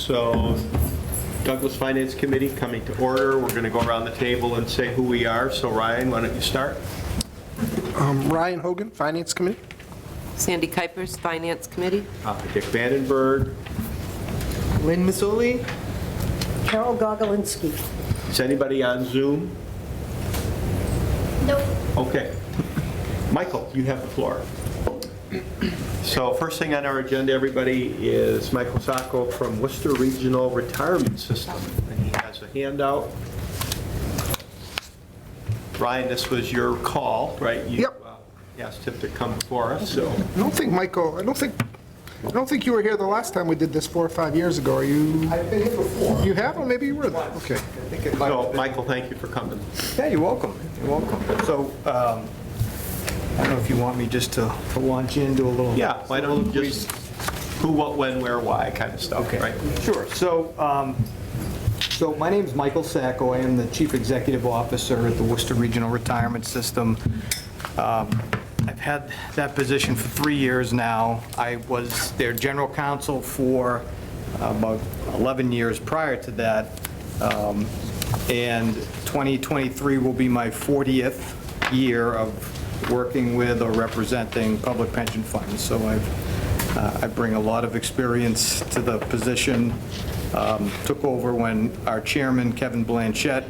So Douglas Finance Committee coming to order. We're going to go around the table and say who we are. So Ryan, why don't you start? Ryan Hogan, Finance Committee. Sandy Kuipers, Finance Committee. Dick Vandenberg. Lynn Massoli. Carol Gogolinski. Is anybody on Zoom? Nope. Okay. Michael, you have the floor. So first thing on our agenda, everybody, is Michael Sacco from Worcester Regional Retirement System. And he has a handout. Ryan, this was your call, right? You, Yep. asked him to come before us, so. I don't think, Michael, I don't think you were here the last time we did this 4 or 5 years ago. Are you? I've been here before. You have, or maybe you were there? Okay. I think it might So, have been- Michael, thank you for coming. Yeah, you're welcome. You're welcome. So, I don't know if you want me just to launch into a little. Yeah, why don't you just who, what, when, where, why kind of stuff, Okay, right? sure. So my name's Michael Sacco. I am the Chief Executive Officer at the Worcester Regional Retirement System. I've had that position for 3 years now. I was their general counsel for about 11 years prior to that. And 2023 will be my 40th year of working with or representing public pension funds. So I bring a lot of experience to the position. Took over when our chairman, Kevin Blanchett,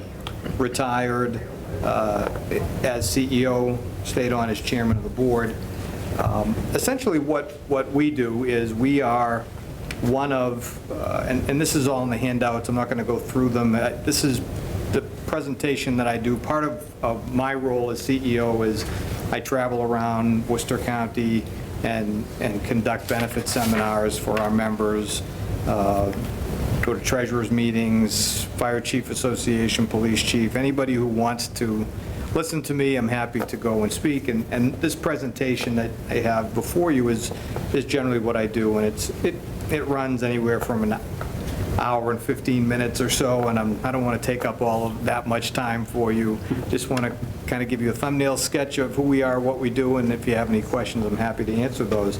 retired as CEO, stayed on as chairman of the board. Essentially what we do is we are one of, and this is all in the handouts, I'm not going to go through them. This is the presentation that I do. Part of my role as CEO is I travel around Worcester County and conduct benefit seminars for our members, go to treasurers' meetings, fire chief association, police chief, anybody who wants to listen to me, I'm happy to go and speak. And this presentation that I have before you is generally what I do, and it runs anywhere from an hour and 15 minutes or so, and I don't want to take up all of that much time for you. Just want to kind of give you a thumbnail sketch of who we are, what we do, and if you have any questions, I'm happy to answer those.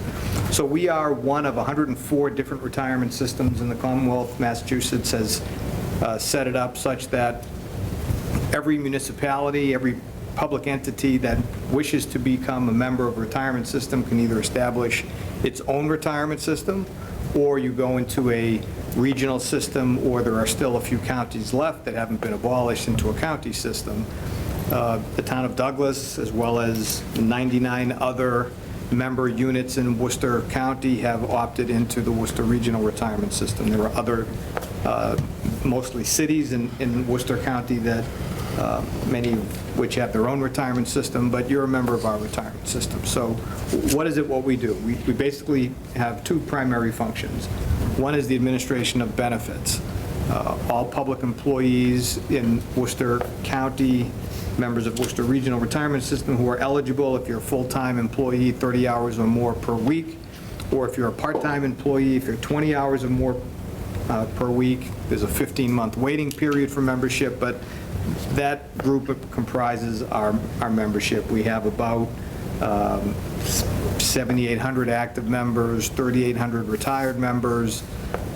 So we are one of 104 different retirement systems in the Commonwealth. Massachusetts has set it up such that every municipality, every public entity that wishes to become a member of a retirement system can either establish its own retirement system, or you go into a regional system, or there are still a few counties left that haven't been abolished into a county system. The town of Douglas, as well as 99 other member units in Worcester County, have opted into the Worcester Regional Retirement System. There are other, mostly cities in Worcester County that many of which have their own retirement system, but you're a member of our retirement system. So what is it what we do? We basically have two primary functions. One is the administration of benefits. All public employees in Worcester County, members of Worcester Regional Retirement System who are eligible, if you're a full-time employee, 30 hours or more per week, or if you're a part-time employee, if you're 20 hours or more per week, there's a 15-month waiting period for membership, but that group comprises our membership. We have about 7,800 active members, 3,800 retired members,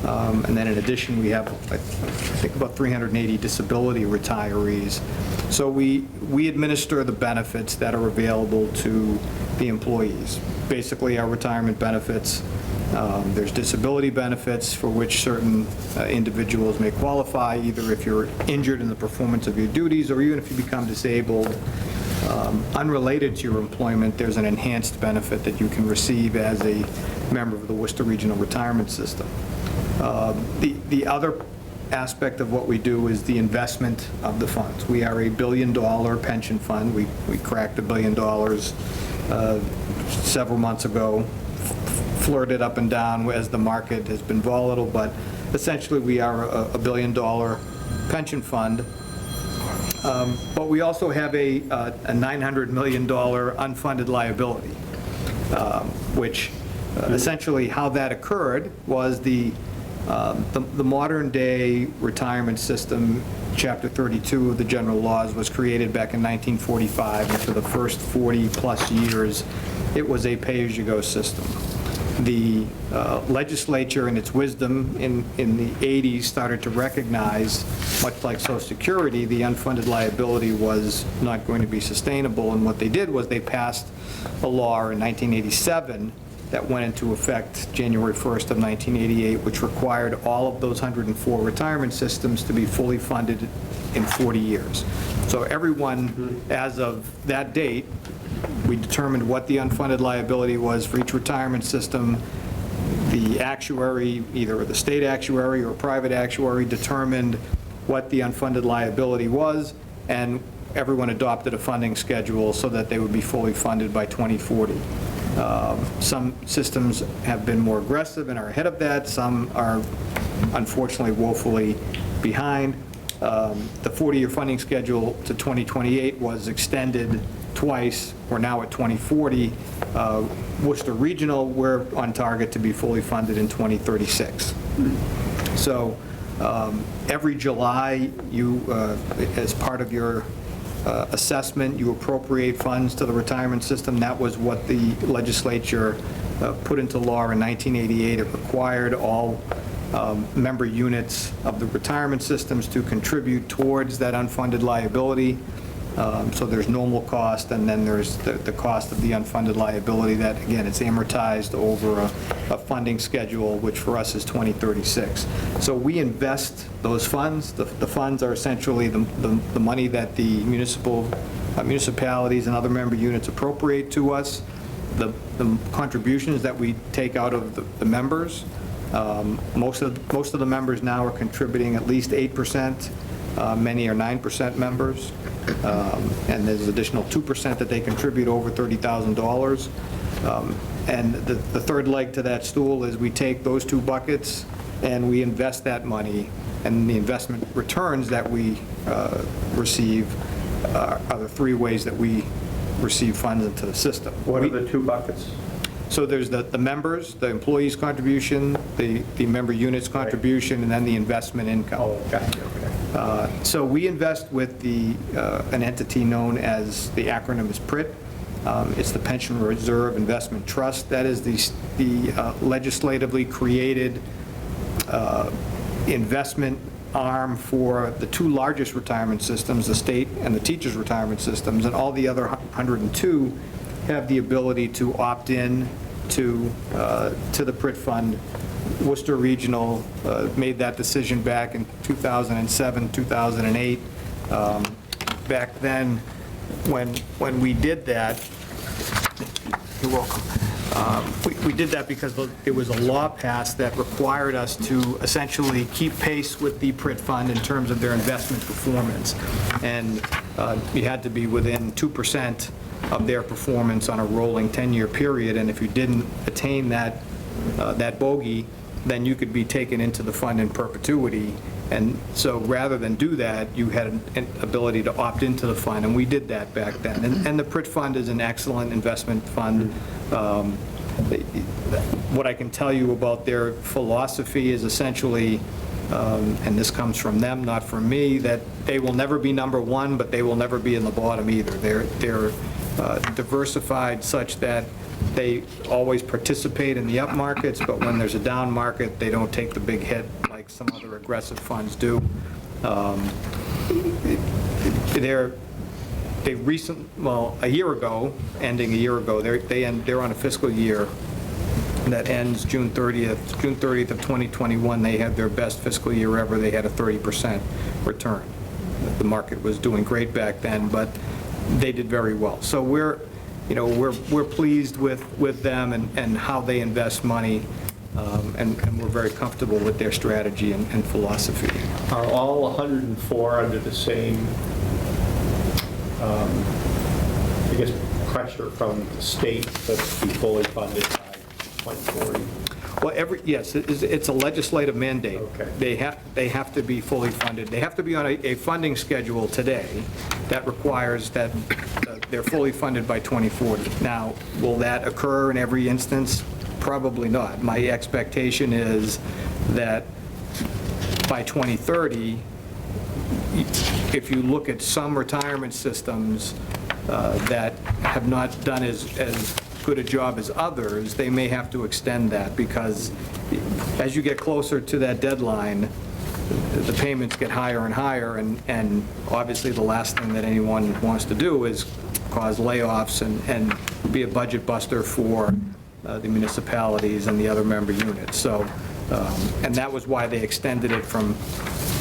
and then in addition, we have, I think, about 380 disability retirees. So we administer the benefits that are available to the employees. Basically, our retirement benefits. There's disability benefits for which certain individuals may qualify, either if you're injured in the performance of your duties or even if you become disabled. Unrelated to your employment, there's an enhanced benefit that you can receive as a member of the Worcester Regional Retirement System. The other aspect of what we do is the investment of the funds. We are a $1 billion pension fund. We cracked $1 billion several months ago, flirted up and down as the market has been volatile, but essentially we are a $1 billion pension fund. But we also have a $900 million unfunded liability, which essentially how that occurred was the modern-day retirement system, Chapter 32 of the general laws, was created back in 1945, and for the first 40-plus years, it was a pay-as-you-go system. the legislature, in its wisdom, in the 80s, started to recognize, much like Social Security, the unfunded liability was not going to be sustainable. And what they did was they passed a law in 1987 that went into effect January 1st of 1988, which required all of those 104 retirement systems to be fully funded in 40 years. So everyone, as of that date, we determined what the unfunded liability was for each retirement system. The actuary, either the state actuary or private actuary, determined what the unfunded liability was, and everyone adopted a funding schedule so that they would be fully funded by 2040. Some systems have been more aggressive and are ahead of that. Some are unfortunately woefully behind. The 40-year funding schedule to 2028 was extended twice. We're now at 2040. Worcester Regional, we're on target to be fully funded in 2036. So every July, you, as part of your assessment, you appropriate funds to the retirement system. That was what the legislature put into law in 1988. It required all member units of the retirement systems to contribute towards that unfunded liability. So there's normal cost, and then there's the cost of the unfunded liability that, again, it's amortized over a funding schedule, which for us is 2036. So we invest those funds. The funds are essentially the money that the municipalities and other member units appropriate to us, the contributions that we take out of the members. Most of the members now are contributing at least 8%. Many are 9% members. And there's additional 2% that they contribute over $30,000. And the third leg to that stool is we take those two buckets and we invest that money, and the investment returns that we receive are the three ways that we receive funds into the system. What are the two buckets? So there's the members, the employees' contribution, the member units' contribution, and then the investment income. Oh, gotcha, okay. So we invest with an entity known as, the acronym is PRIT. It's the Pension Reserve Investment Trust. That is the legislatively created investment arm for the two largest retirement systems, the state and the teachers' retirement systems, and all the other 102 have the ability to opt in to the PRIT fund. Worcester Regional made that decision back in 2007, 2008. Back then, when we did that, you're welcome. We did that because there was a law passed that required us to essentially keep pace with the PRIT fund in terms of their investment performance. And you had to be within 2% of their performance on a rolling 10-year period, and if you didn't attain that bogey, then you could be taken into the fund in perpetuity. And so rather than do that, you had an ability to opt into the fund, and we did that back then. And the PRIT fund is an excellent investment fund. What I can tell you about their philosophy is essentially, and this comes from them, not from me, that they will never be number one, but they will never be in the bottom either. They're diversified such that they always participate in the up markets, but when there's a down market, they don't take the big hit like some other aggressive funds do. A year ago, ending a year ago, they're on a fiscal year that ends June 30th of 2021. They had their best fiscal year ever. They had a 30% return. The market was doing great back then, but they did very well. So we're pleased with them and how they invest money, and we're very comfortable with their strategy and philosophy. Are all 104 under the same, I guess, pressure from the state to be fully funded by 2040? Well, yes, it's a legislative mandate. Okay. They have to be fully funded. They have to be on a funding schedule today that requires that they're fully funded by 2040. Now, will that occur in every instance? Probably not. My expectation is that by 2030, if you look at some retirement systems that have not done as good a job as others, they may have to extend that, because as you get closer to that deadline, the payments get higher and higher, and obviously the last thing that anyone wants to do is cause layoffs and be a budget buster for the municipalities and the other member units. So, and that was why they extended it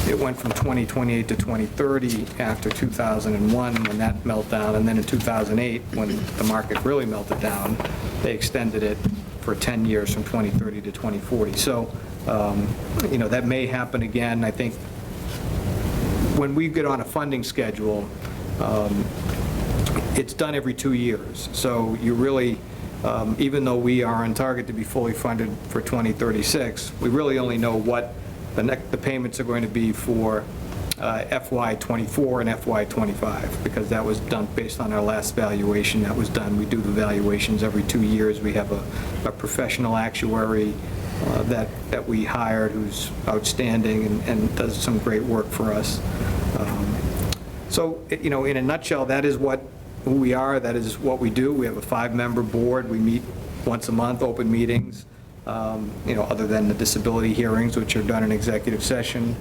it went from 2028 to 2030 after 2001, when that meltdown, and then in 2008, when the market really melted down, they extended it for 10 years from 2030 to 2040. So, that may happen again. I think when we get on a funding schedule, it's done every 2 years. So you really, even though we are on target to be fully funded for 2036, we really only know what the payments are going to be for FY '24 and FY '25, because that was done based on our last valuation that was done. We do the valuations every 2 years. We have a professional actuary that we hired, who's outstanding and does some great work for us. So, in a nutshell, that is who we are, that is what we do. We have a 5-member board. We meet once a month, open meetings, other than the disability hearings, which are done in executive session.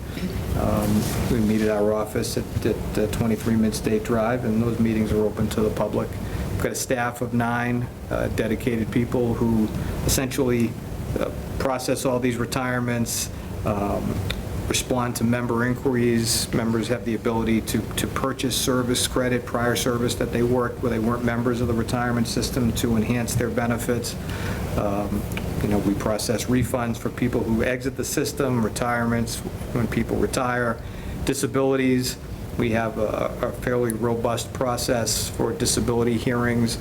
We meet at our office at 23 Mid-State Drive, and those meetings are open to the public. We've got a staff of 9 dedicated people who essentially process all these retirements, respond to member inquiries. Members have the ability to purchase service credit, prior service that they worked where they weren't members of the retirement system, to enhance their benefits. We process refunds for people who exit the system, retirements when people retire, disabilities. We have a fairly robust process for disability hearings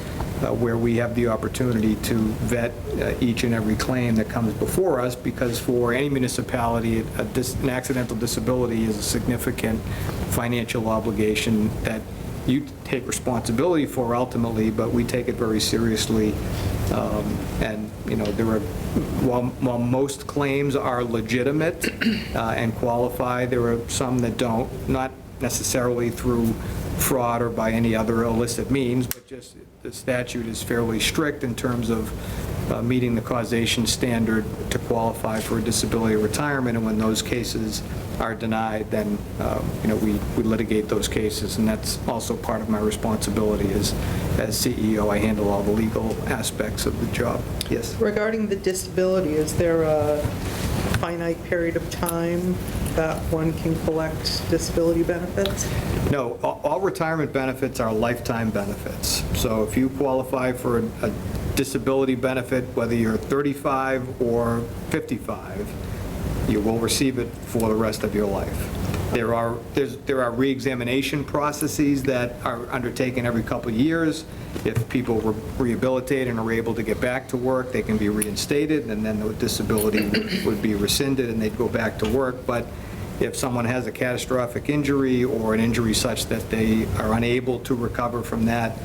where we have the opportunity to vet each and every claim that comes before us, because for any municipality, an accidental disability is a significant financial obligation that you take responsibility for ultimately, but we take it very seriously. While most claims are legitimate and qualify, there are some that don't, not necessarily through fraud or by any other illicit means, but just the statute is fairly strict in terms of meeting the causation standard to qualify for a disability retirement, and when those cases are denied, then we litigate those cases, and that's also part of my responsibility as CEO. I handle all the legal aspects of the job. Yes? Regarding the disability, is there a finite period of time that one can collect disability benefits? No, all retirement benefits are lifetime benefits. So if you qualify for a disability benefit, whether you're 35 or 55, you will receive it for the rest of your life. There are re-examination processes that are undertaken every couple of years. If people rehabilitate and are able to get back to work, they can be reinstated, and then the disability would be rescinded and they'd go back to work. But if someone has a catastrophic injury or an injury such that they are unable to recover from that,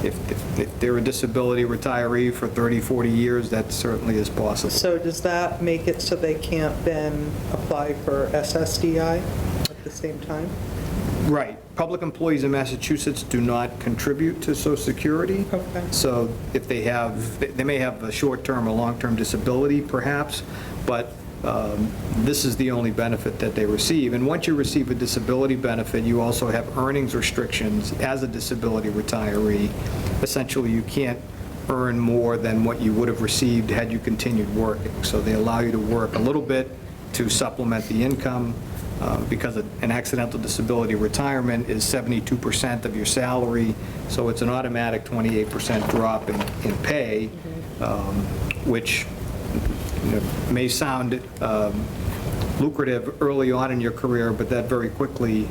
if they're a disability retiree for 30, 40 years, that certainly is possible. So does that make it so they can't then apply for SSDI at the same time? Right. Public employees in Massachusetts do not contribute to Social Security. Okay. So if they may have a short-term or long-term disability perhaps, but this is the only benefit that they receive. And once you receive a disability benefit, you also have earnings restrictions as a disability retiree. Essentially, you can't earn more than what you would have received had you continued working. So they allow you to work a little bit to supplement the income, because an accidental disability retirement is 72% of your salary, so it's an automatic 28% drop in pay, which may sound lucrative early on in your career, but that very quickly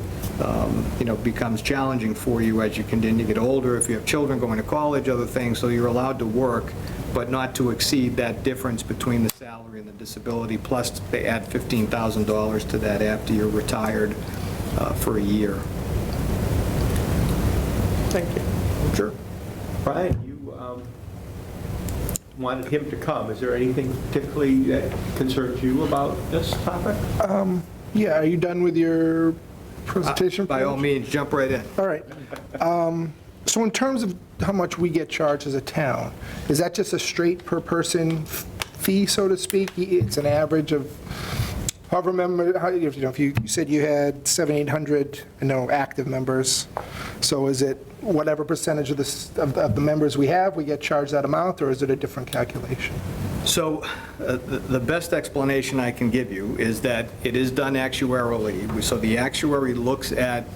becomes challenging for you as you continue to get older, if you have children going to college, other things. So you're allowed to work, but not to exceed that difference between the salary and the disability, plus they add $15,000 to that after you're retired for a year. Thank you. Sure. Brian, you wanted him to come. Is there anything particularly that concerns you about this topic? Yeah, are you done with your presentation? By all means, jump right in. All right. So in terms of how much we get charged as a town, is that just a straight per-person fee, so to speak? It's an average of, however, if you said you had 700, 800, active members, so is it whatever percentage of the members we have, we get charged that amount, or is it a different calculation? So the best explanation I can give you is that it is done actuarially. So the actuary looks at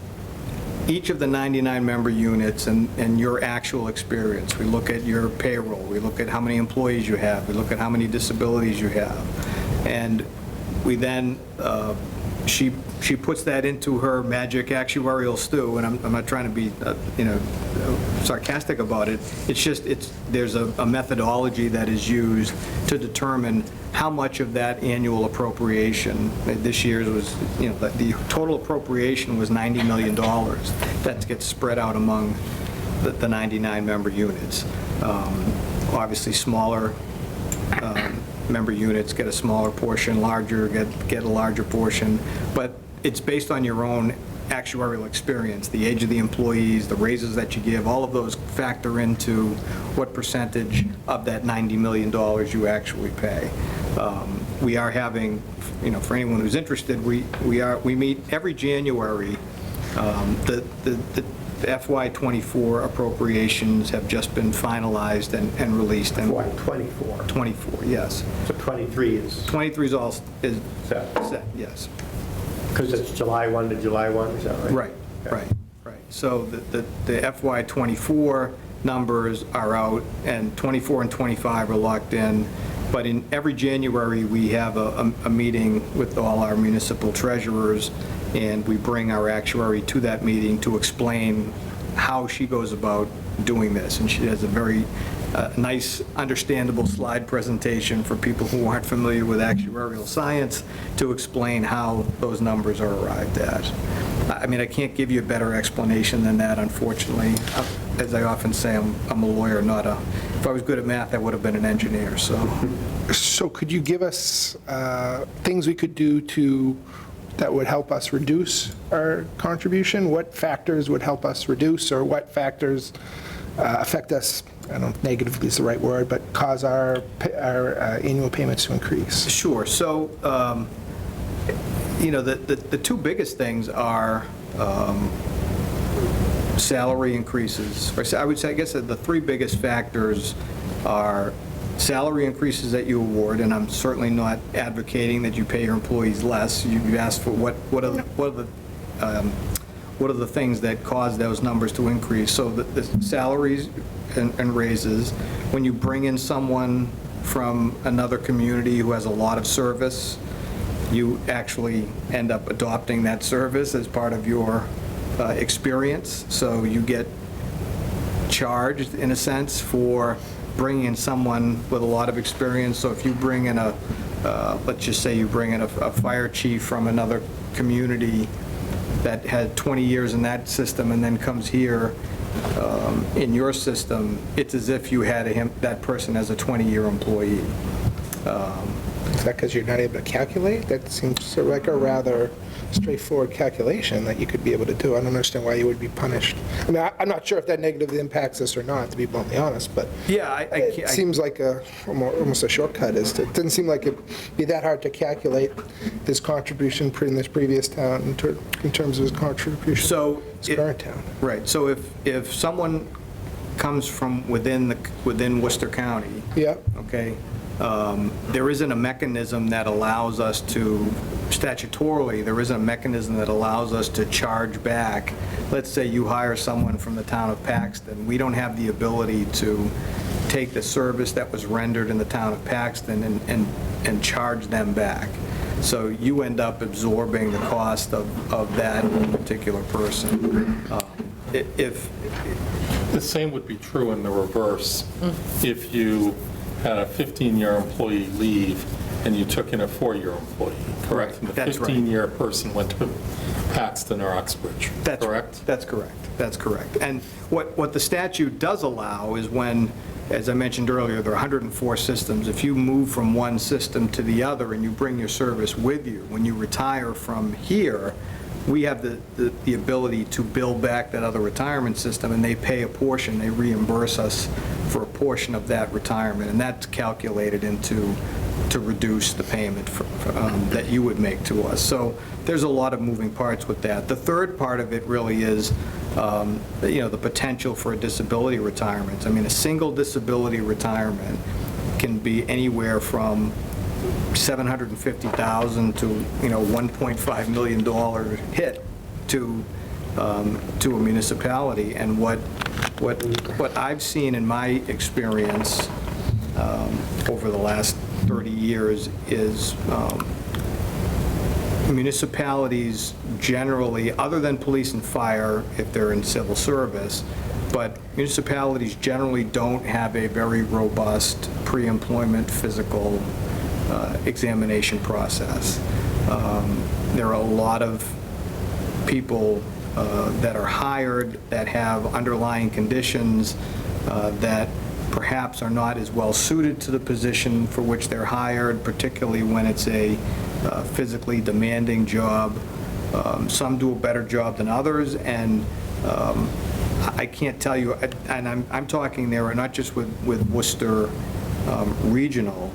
each of the 99 member units and your actual experience. We look at your payroll, we look at how many employees you have, we look at how many disabilities you have. And we then, she puts that into her magic actuarial stew, and I'm not trying to be, sarcastic about it. It's just, there's a methodology that is used to determine how much of that annual appropriation, this year's was, the total appropriation was $90 million. That gets spread out among the 99 member units. Obviously, smaller member units get a smaller portion, larger get a larger portion, but it's based on your own actuarial experience, the age of the employees, the raises that you give, all of those factor into what percentage of that $90 million you actually pay. We are having, for anyone who's interested, we meet every January. The FY24 appropriations have just been finalized and released. And 24. 24, yes. So 23 is 23 is all is set, set, yes. because it's July 1 to July 1, is that right? Right. So the FY24 numbers are out, and 24 and 25 are locked in. But in every January, we have a meeting with all our municipal treasurers, and we bring our actuary to that meeting to explain how she goes about doing this. And she has a very nice, understandable slide presentation for people who aren't familiar with actuarial science to explain how those numbers are arrived at. I mean, I can't give you a better explanation than that, unfortunately. As I often say, I'm a lawyer, not a, if I was good at math, I would have been an engineer, so. So could you give us things we could do that would help us reduce our contribution? What factors would help us reduce, or what factors affect us, I don't know if negatively is the right word, but cause our annual payments to increase? Sure. So, the two biggest things are salary increases. Or I would say, I guess the three biggest factors are salary increases that you award, and I'm certainly not advocating that you pay your employees less. You asked for what are the things that cause those numbers to increase. So the salaries and raises, when you bring in someone from another community who has a lot of service, you actually end up adopting that service as part of your experience. So you get charged, in a sense, for bringing in someone with a lot of experience. So if you bring in let's just say you bring in a fire chief from another community that had 20 years in that system and then comes here in your system, it's as if you had that person as a 20-year employee. Is that because you're not able to calculate? That seems sort of like a rather straightforward calculation that you could be able to do. I don't understand why you would be punished. I mean, I'm not sure if that negatively impacts us or not, to be bluntly honest, but Yeah, it seems like almost a shortcut. It doesn't seem like it'd be that hard to calculate his contribution in this previous town in terms of his contribution So, to his current town. right, so if someone comes from within Worcester County, Yeah, okay, there isn't a mechanism that allows us to, statutorily, there isn't a mechanism that allows us to charge back. Let's say you hire someone from the town of Paxton. We don't have the ability to take the service that was rendered in the town of Paxton and charge them back. So you end up absorbing the cost of that particular person. If The same would be true in the reverse. If you had a 15-year employee leave and you took in a 4-year employee, correct? And the That's right. 15-year person went to Paxton or Uxbridge, correct? That's correct. That's correct. And what the statute does allow is when, as I mentioned earlier, there are 104 systems. If you move from one system to the other and you bring your service with you, when you retire from here, we have the ability to bill back that other retirement system, and they pay a portion, they reimburse us for a portion of that retirement, and that's calculated to reduce the payment that you would make to us. So there's a lot of moving parts with that. The third part of it really is, the potential for a disability retirement. I mean, a single disability retirement can be anywhere from $750,000 to, $1.5 million hit to a municipality. And what I've seen in my experience over the last 30 years is municipalities generally, other than police and fire if they're in civil service, but municipalities generally don't have a very robust pre-employment physical examination process. There are a lot of people that are hired that have underlying conditions that perhaps are not as well suited to the position for which they're hired, particularly when it's a physically demanding job. Some do a better job than others, and I can't tell you, and I'm talking there not just with Worcester Regional.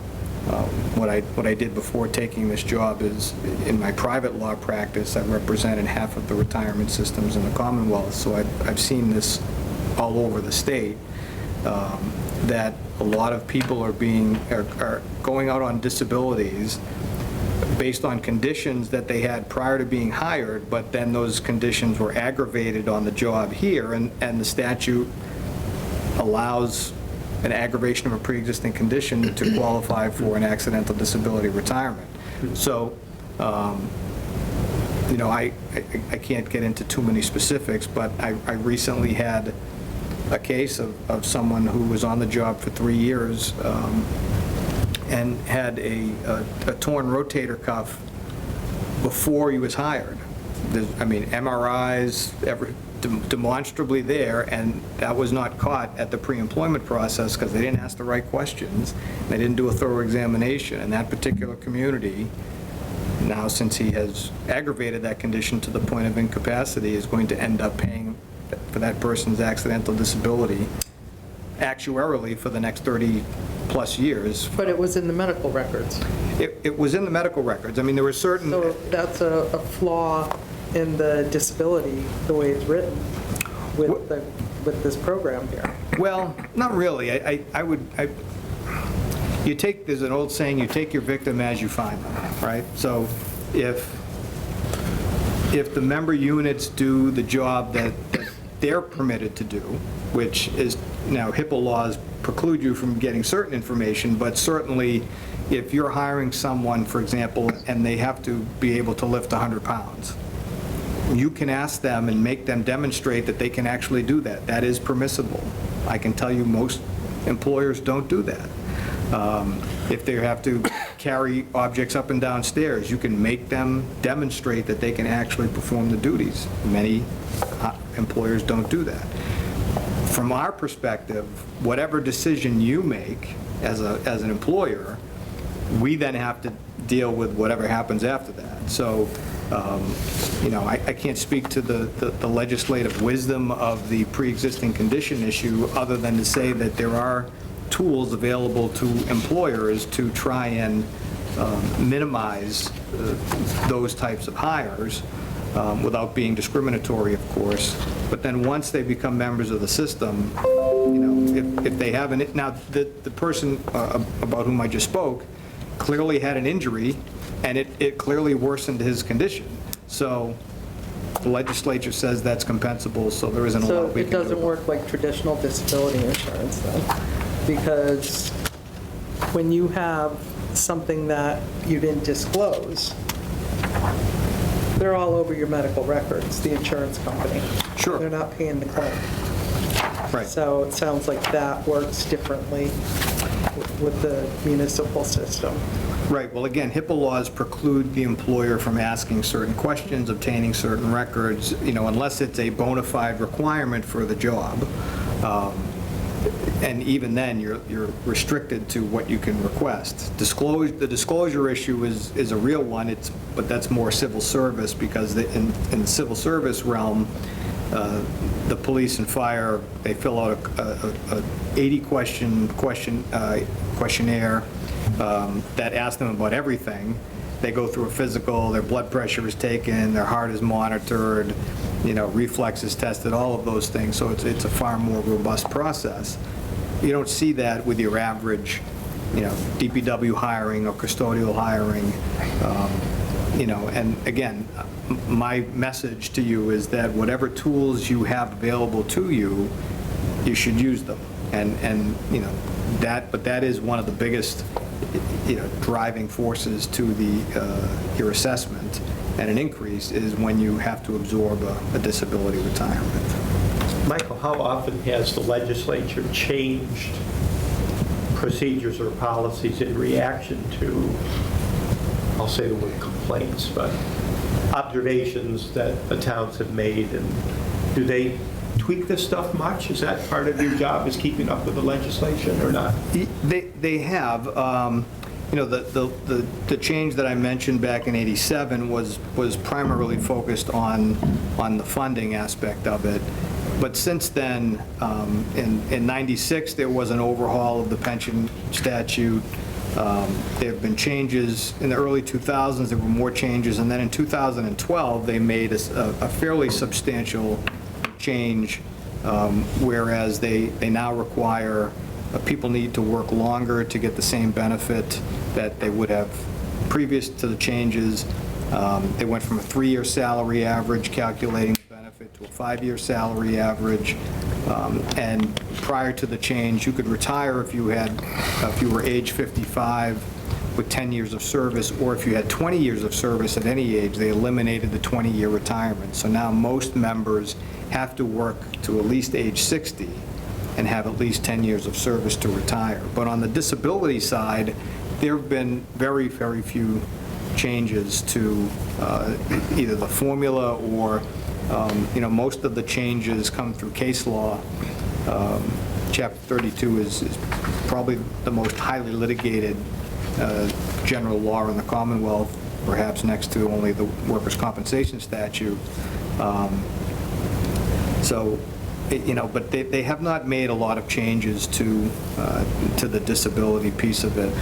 What I did before taking this job is, in my private law practice, I represented half of the retirement systems in the Commonwealth, so I've seen this all over the state, that a lot of people are going out on disabilities based on conditions that they had prior to being hired, but then those conditions were aggravated on the job here, and the statute allows an aggravation of a pre-existing condition to qualify for an accidental disability retirement. So, I can't get into too many specifics, but I recently had a case of someone who was on the job for 3 years and had a torn rotator cuff before he was hired. MRIs, demonstrably there, and that was not caught at the pre-employment process because they didn't ask the right questions. They didn't do a thorough examination. And that particular community, now since he has aggravated that condition to the point of incapacity, is going to end up paying for that person's accidental disability actuarially for the next 30-plus years. But it was in the medical records. It was in the medical records. I mean, there were certain... So that's a flaw in the disability, the way it's written with this program here. Well, not really. There's an old saying, you take your victim as you find them, right? So if the member units do the job that they're permitted to do, which is, now HIPAA laws preclude you from getting certain information, but certainly if you're hiring someone, for example, and they have to be able to lift 100 pounds, you can ask them and make them demonstrate that they can actually do that. That is permissible. I can tell you most employers don't do that. If they have to carry objects up and down stairs, you can make them demonstrate that they can actually perform the duties. Many employers don't do that. From our perspective, whatever decision you make as an employer, we then have to deal with whatever happens after that. So, I can't speak to the legislative wisdom of the pre-existing condition issue other than to say that there are tools available to employers to try and minimize those types of hires without being discriminatory, of course. But then once they become members of the system, if they haven't, now the person about whom I just spoke clearly had an injury, and it clearly worsened his condition. So the legislature says that's compensable, so there isn't a lot we can do. So it doesn't work like traditional disability insurance then? Because when you have something that you didn't disclose, they're all over your medical records, the insurance company. Sure. They're not paying the claim. Right. So it sounds like that works differently with the municipal system. Right, well, again, HIPAA laws preclude the employer from asking certain questions, obtaining certain records, unless it's a bona fide requirement for the job. And even then, you're restricted to what you can request. The disclosure issue is a real one, but that's more civil service, because in the civil service realm, the police and fire, they fill out a 80-question questionnaire that asks them about everything. They go through a physical, their blood pressure is taken, their heart is monitored, reflexes tested, all of those things, so it's a far more robust process. You don't see that with your average, DPW hiring or custodial hiring. And again, my message to you is that whatever tools you have available to you, you should use them. And that is one of the biggest, driving forces to your assessment and an increase is when you have to absorb a disability retirement. Michael, how often has the legislature changed procedures or policies in reaction to, I'll say the word complaints, but observations that the towns have made? And do they tweak this stuff much? Is that part of your job, is keeping up with the legislation or not? They have. The change that I mentioned back in '87 was primarily focused on the funding aspect of it. But since then, in '96, there was an overhaul of the pension statute. There have been changes. In the early 2000s, there were more changes. And then in 2012, they made a fairly substantial change, whereas they now require people need to work longer to get the same benefit that they would have previous to the changes. They went from a 3-year salary average calculating the benefit to a 5-year salary average. And prior to the change, you could retire if you were age 55 with 10 years of service, or if you had 20 years of service at any age, they eliminated the 20-year retirement. So now most members have to work to at least age 60 and have at least 10 years of service to retire. But on the disability side, there have been very, very few changes to either the formula or, most of the changes come through case law. Chapter 32 is probably the most highly litigated general law in the Commonwealth, perhaps next to only the workers' compensation statute. But they have not made a lot of changes to the disability piece of it,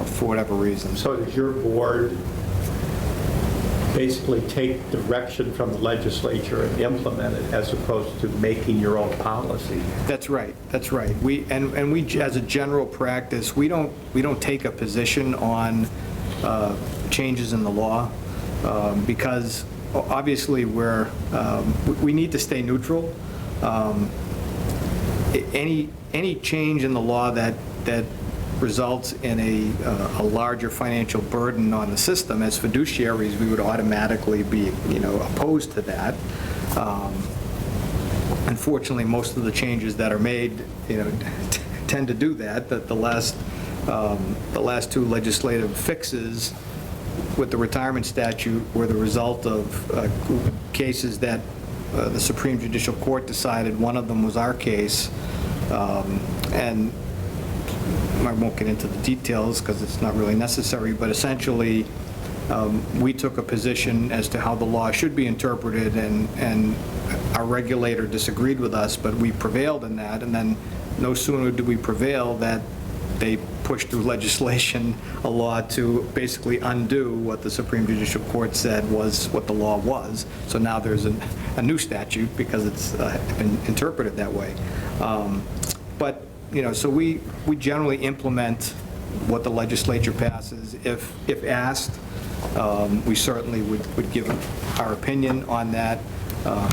for whatever reason. So does your board basically take direction from the legislature and implement it as opposed to making your own policy? That's right. We as a general practice, we don't take a position on changes in the law because obviously we need to stay neutral. Any change in the law that results in a larger financial burden on the system, as fiduciaries, we would automatically be, opposed to that. Unfortunately, most of the changes that are made, tend to do that. The last two legislative fixes with the retirement statute were the result of cases that the Supreme Judicial Court decided. One of them was our case, and I won't get into the details because it's not really necessary, but essentially we took a position as to how the law should be interpreted, and our regulator disagreed with us, but we prevailed in that. And then no sooner did we prevail that they pushed through legislation, a law to basically undo what the Supreme Judicial Court said was what the law was. So now there's a new statute because it's been interpreted that way. But so we generally implement what the legislature passes. If asked, we certainly would give our opinion on that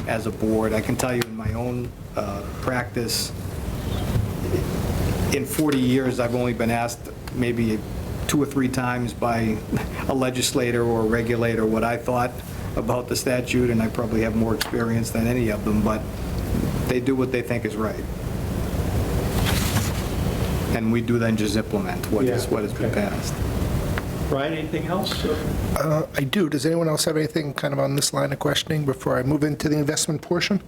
as a board. I can tell you in my own practice, in 40 years, I've only been asked maybe 2 or 3 times by a legislator or a regulator what I thought about the statute, and I probably have more experience than any of them, but they do what they think is right. And we do then just implement what has been passed. Brian, anything else? I do. Does anyone else have anything kind of on this line of questioning before I move into the investment portion?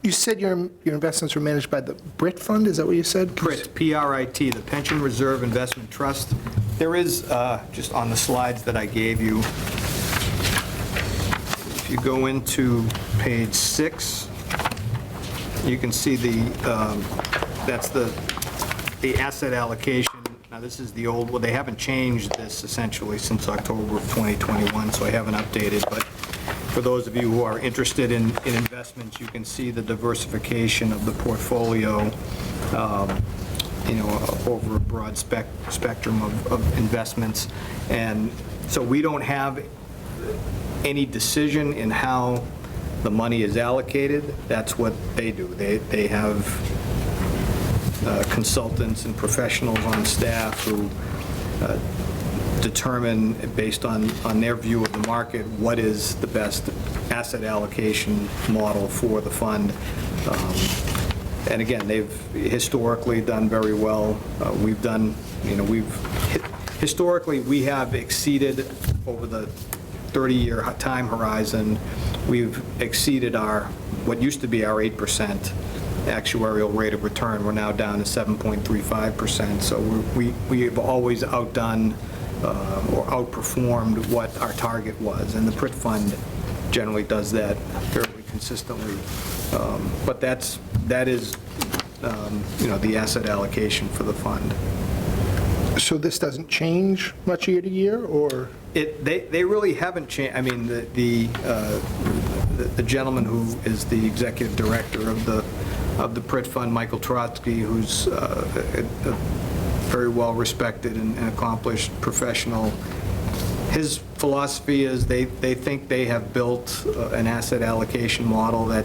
You said your investments were managed by the Brit Fund, is that what you said? PRIT, P-R-I-T, the Pension Reserve Investment Trust. There is, just on the slides that I gave you, if you go into page 6, you can see that's the asset allocation. Now, this is the old, well, they haven't changed this essentially since October of 2021, so I haven't updated, but for those of you who are interested in investments, you can see the diversification of the portfolio, over a broad spectrum of investments. And so we don't have any decision in how the money is allocated. That's what they do. They have consultants and professionals on staff who determine, based on their view of the market, what is the best asset allocation model for the fund. And again, they've historically done very well. Historically, we have exceeded, over the 30-year time horizon, we've exceeded what used to be our 8% actuarial rate of return. We're now down to 7.35%. So we have always outdone or outperformed what our target was, and the PRIT fund generally does that fairly consistently. But that is the asset allocation for the fund. So this doesn't change much year to year, or? They really haven't changed. I mean, the gentleman who is the executive director of the PRIT fund, Michael Trotsky, who's a very well-respected and accomplished professional, his philosophy is they think they have built an asset allocation model that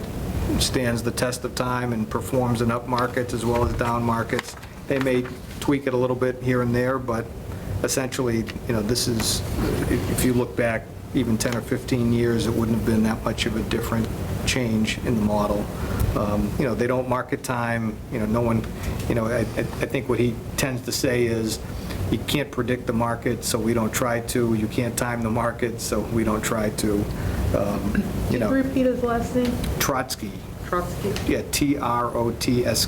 stands the test of time and performs in up markets as well as down markets. They may tweak it a little bit here and there, but essentially, this is, if you look back even 10 or 15 years, it wouldn't have been that much of a different change in the model. They don't market time, no one, I think what he tends to say is, you can't predict the market, so we don't try to. You can't time the market, so we don't try to. Can you repeat his last name? Trotsky. Trotsky? Yeah, Trotsky. As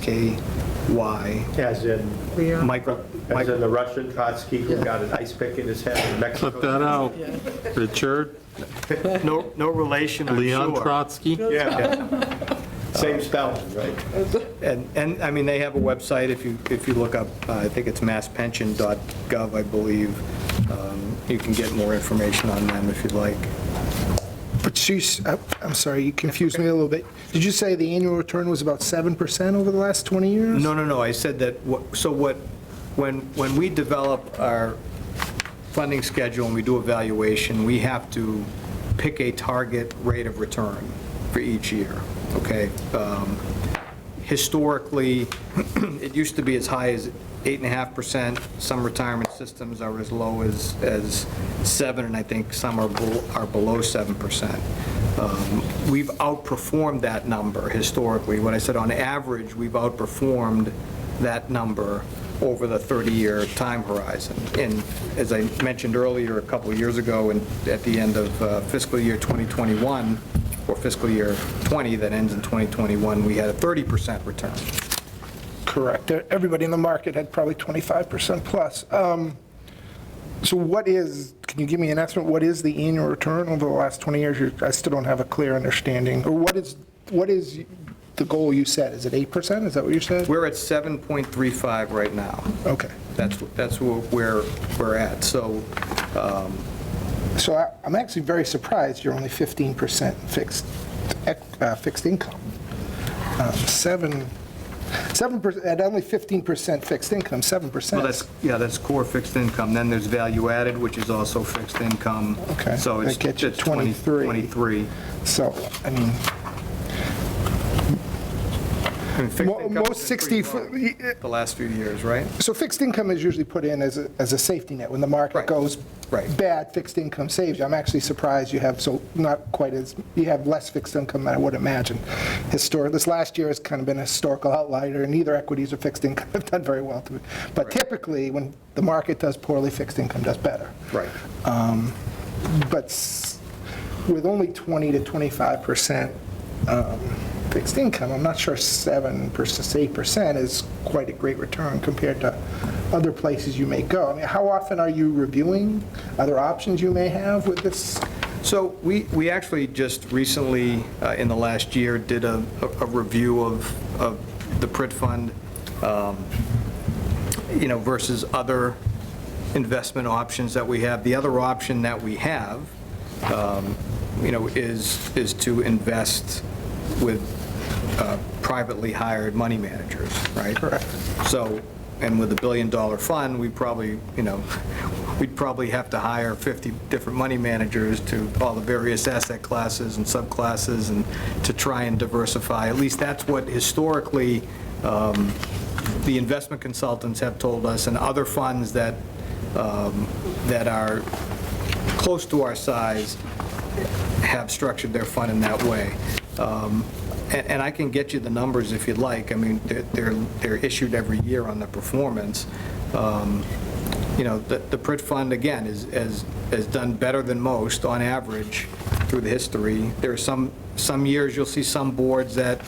in, Michael. as in the Russian Trotsky who got an ice pick in his head in Mexico. Clip that out. Richard, No relation, I'm Leon sure. Trotsky. Yeah. Same spelling, right? And I mean, they have a website, if you look up, I think it's masspension.gov, I believe. You can get more information on them if you'd like. But I'm sorry, you confused me a little bit. Did you say the annual return was about 7% over the last 20 years? No, I said that, when we develop our funding schedule and we do evaluation, we have to pick a target rate of return for each year, okay? Historically, it used to be as high as 8.5%. Some retirement systems are as low as 7%, and I think some are below 7%. We've outperformed that number historically. What I said, on average, we've outperformed that number over the 30-year time horizon. And as I mentioned earlier, a couple of years ago, and at the end of fiscal year 2021, or fiscal year 20 that ends in 2021, we had a 30% return. Correct. Everybody in the market had probably 25% plus. So can you give me an estimate, what is the annual return over the last 20 years? I still don't have a clear understanding. Or what is the goal you set? Is it 8%? Is that what you said? We're at 7.35 right now. Okay. That's where we're at. So, So I'm actually very surprised you're only 15% fixed income. 7% at only 15% fixed income, 7%. well, that's core fixed income. Then there's value added, which is also fixed income. Okay, So it's that gets you 23. 23. So, I mean, I mean, fixed income most has been 60 pretty low the last few years, right? so fixed income is usually put in as a safety net. When the market Right. goes Right. bad, fixed income saves you. I'm actually surprised you have you have less fixed income than I would imagine. This last year has kind of been a historical outlier, and neither equities or fixed income have done very well. But typically, when the market does poorly, fixed income does better. Right. But with only 20 to 25% fixed income, I'm not sure 7%, 8% is quite a great return compared to other places you may go. I mean, how often are you reviewing other options you may have with this? So we actually just recently, in the last year, did a review of the PRIT fund, versus other investment options that we have. The other option that we have, is to invest with privately hired money managers, right? Correct. So, and with a $1 billion fund, we'd probably have to hire 50 different money managers to all the various asset classes and subclasses and to try and diversify. At least that's what historically the investment consultants have told us, and other funds that are close to our size have structured their fund in that way. And I can get you the numbers if you'd like. I mean, they're issued every year on the performance. The PRIT fund, again, has done better than most on average through the history. There are some years you'll see some boards that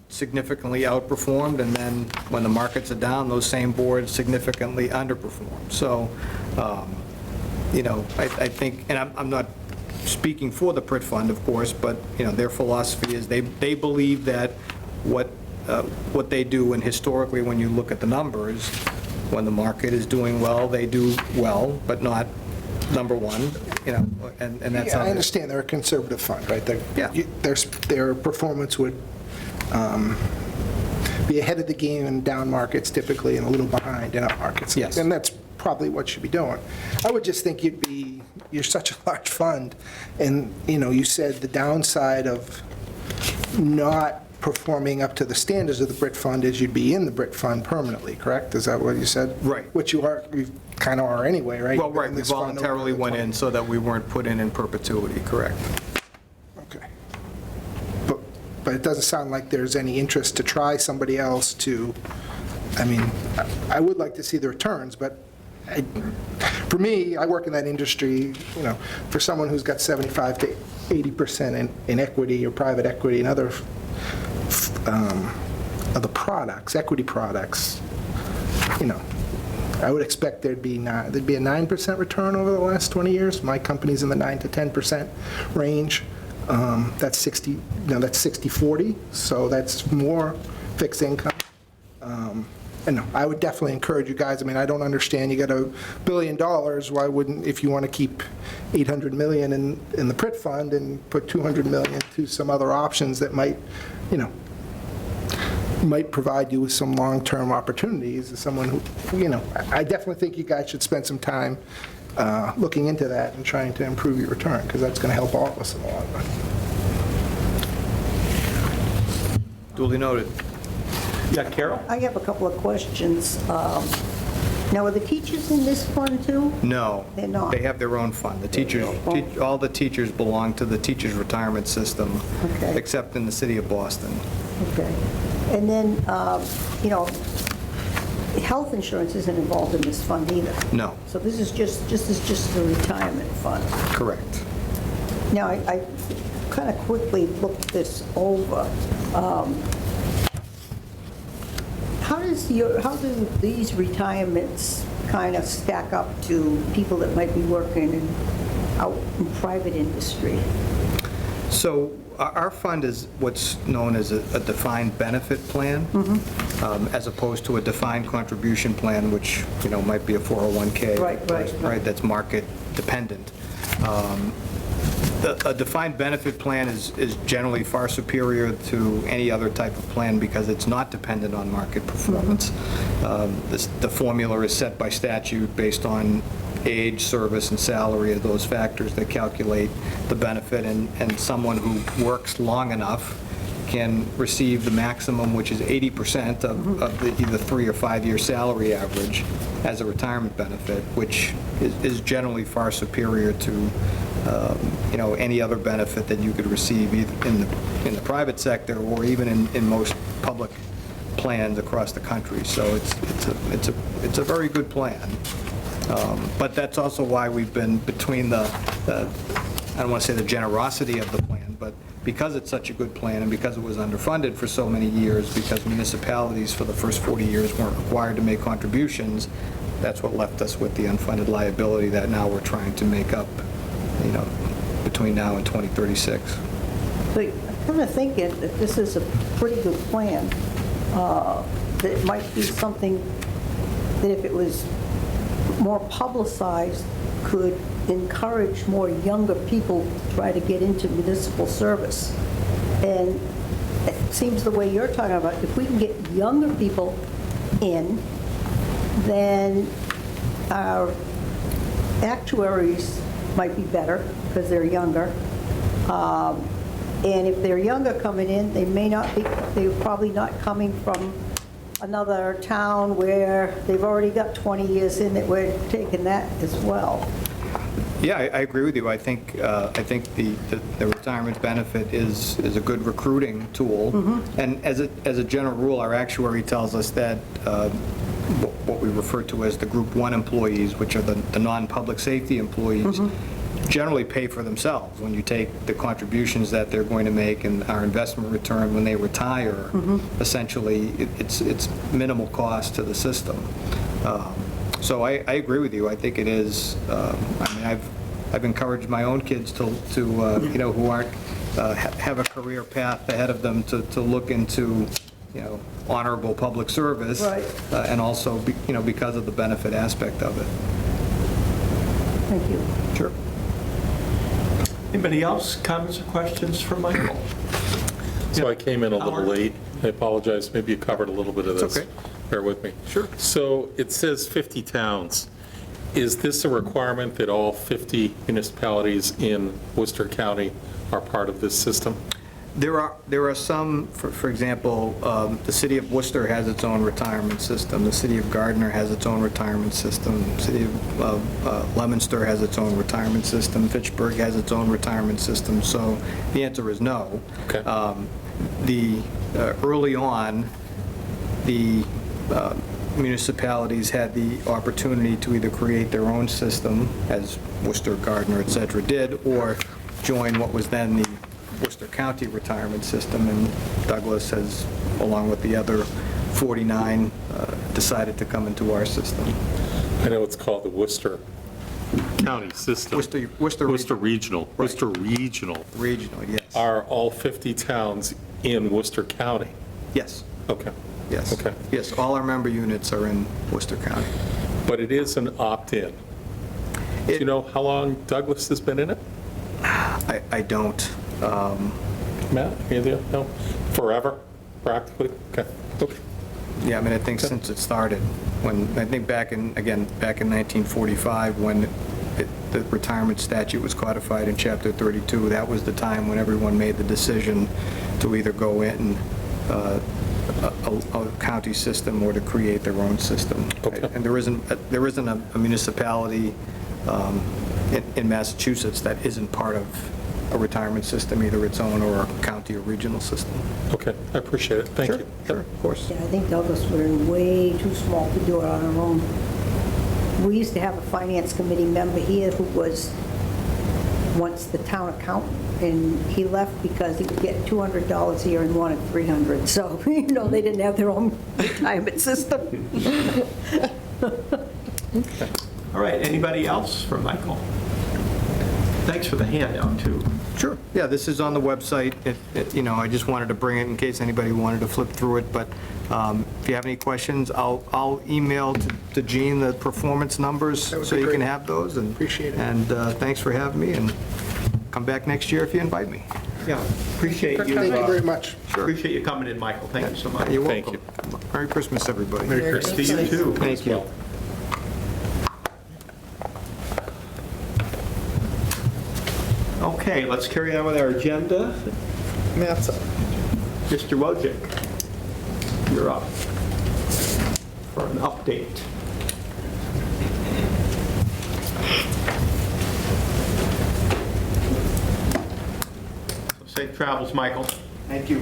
significantly outperformed, and then when the markets are down, those same boards significantly underperformed. So, I think, and I'm not speaking for the PRIT fund, of course, but, their philosophy is they believe that what they do, and historically, when you look at the numbers, when the market is doing well, they do well, but not number one, and that's how. Yeah, I understand they're a conservative fund, right? Yeah. Their performance would be ahead of the game in down markets typically and a little behind in up markets. Yes. And that's probably what you'd be doing. I would just think you're such a large fund, and, you said the downside of not performing up to the standards of the BRIT fund is you'd be in the BRIT fund permanently, correct? Is that what you said? Right. Which you kind of are anyway, right? Well, You've been right, in we this fund over voluntarily the went 20. in so that we weren't put in perpetuity, correct? Okay. But it doesn't sound like there's any interest to try somebody else to, I would like to see the returns, but for me, I work in that industry, for someone who's got 75 to 80% in equity or private equity and other products, equity products, I would expect there'd be a 9% return over the last 20 years. My company's in the 9 to 10% range. That's 60/40, so that's more fixed income. And no, I would definitely encourage you guys, I don't understand, you got $1 billion, why wouldn't, if you want to keep $800 million in the PRIT fund and put $200 million to some other options that might provide you with some long-term opportunities, as someone who, I definitely think you guys should spend some time looking into that and trying to improve your return, because that's going to help all of us in the long run. Duly noted. Yeah, Carol? I have a couple of questions. Now, are the teachers in this fund too? No. They're not. They have their own fund. The teachers, all the teachers belong to the teachers' retirement system, Okay. except in the city of Boston. Okay. And then, health insurance isn't involved in this fund either. No, So this is just the retirement fund. correct. Now, I kind of quickly looked this over. How do these retirements kind of stack up to people that might be working out in private industry? So our fund is what's known as a defined benefit plan, as opposed to a defined contribution plan, which, might be a 401K. Right. That's market dependent. A defined benefit plan is generally far superior to any other type of plan because it's not dependent on market performance. The formula is set by statute based on age, service, and salary of those factors that calculate the benefit, and someone who works long enough can receive the maximum, which is 80% of the either 3 or 5 year salary average as a retirement benefit, which is generally far superior to any other benefit that you could receive either in the private sector or even in most public plans across the country. So it's a very good plan. But that's also why we've been between I don't want to say the generosity of the plan, but because it's such a good plan and because it was underfunded for so many years, because municipalities for the first 40 years weren't required to make contributions, that's what left us with the unfunded liability that now we're trying to make up, between now and 2036. But I'm kind of thinking that this is a pretty good plan, that it might be something that if it was more publicized, could encourage more younger people to try to get into municipal service. And it seems the way you're talking about, if we can get younger people in, then our actuaries might be better because they're younger. And if they're younger coming in, they're probably not coming from another town where they've already got 20 years in it, we're taking that as well. Yeah, I agree with you. I think the retirement benefit is a good recruiting tool. And as a general rule, our actuary tells us that what we refer to as the Group 1 employees, which are the non-public safety employees, generally pay for themselves. When you take the contributions that they're going to make and our investment return when they retire, essentially, it's minimal cost to the system. So I agree with you. I think it is, I've encouraged my own kids to who aren't, have a career path ahead of them to look into, honorable public service. Right. And also, because of the benefit aspect of it. Thank you. Sure. Anybody else, comments or questions for Michael? So I came in a little Howard? late. I apologize. Maybe you covered a little bit of It's this. okay. Bear with me. Sure. So it says 50 towns. Is this a requirement that all 50 municipalities in Worcester County are part of this system? There are some, for example, the city of Worcester has its own retirement system. The city of Gardner has its own retirement system. The city of Leominster has its own retirement system. Fitchburg has its own retirement system. So the answer is no. Okay. Early on, the municipalities had the opportunity to either create their own system, as Worcester, Gardner, et cetera, did, or join what was then the Worcester County retirement system, and Douglas has, along with the other 49, decided to come into our system. I know it's called the Worcester County System. Worcester Regional. Right. Worcester Regional. Regional, yes. Are all 50 towns in Worcester County? Yes, Okay. yes. Okay. Yes, all our member units are in Worcester County. But it is an opt-in. Do you know how long Douglas has been in it? I don't. Matt, either of you? No? Forever, practically? Okay. Okay. Yeah, I think since it started, I think back in 1945, when the retirement statute was codified in Chapter 32, that was the time when everyone made the decision to either go in a county system or to create their own system. Okay. And there isn't a municipality in Massachusetts that isn't part of a retirement system, either its own or a county or regional system. Okay, I appreciate it. Thank you. Sure, of course. Yeah, I think Douglas were way too small to do it on our own. We used to have a finance committee member here who was once the town accountant, and he left because he would get $200 a year and wanted $300. So, they didn't have their own retirement system. All right, anybody else for Michael? Thanks for the handout, too. Sure. Yeah, this is on the website. I just wanted to bring it in case anybody wanted to flip through it, but if you have any questions, I'll email to Gene the performance numbers That would so be you can great. have those. And Appreciate it. And thanks for having me, and come back next year if you invite me. Yeah, appreciate you. Thank you very much. Appreciate you coming in, Michael. Thank you so much. You're Thank welcome. Merry Christmas, everybody. Merry Christmas. To you, too. Thank you. Okay, let's carry on with our agenda. Matt's up. Mr. Wojcik, you're up for an update. Safe travels, Michael. Thank you.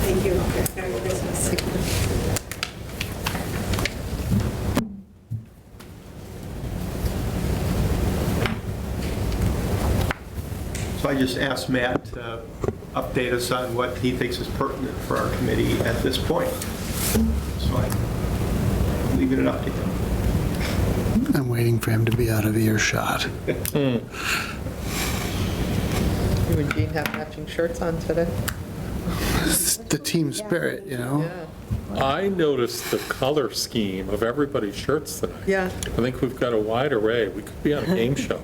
Thank you. Merry Christmas. So I just asked Matt to update us on what he thinks is pertinent for our committee at this point. So I leave it up to him. I'm waiting for him to be out of earshot. You and Jean have matching shirts on today? It's the team spirit, you know? Yeah. I noticed the color scheme of everybody's shirts tonight. Yeah. I think we've got a wide array. We could be on a game show,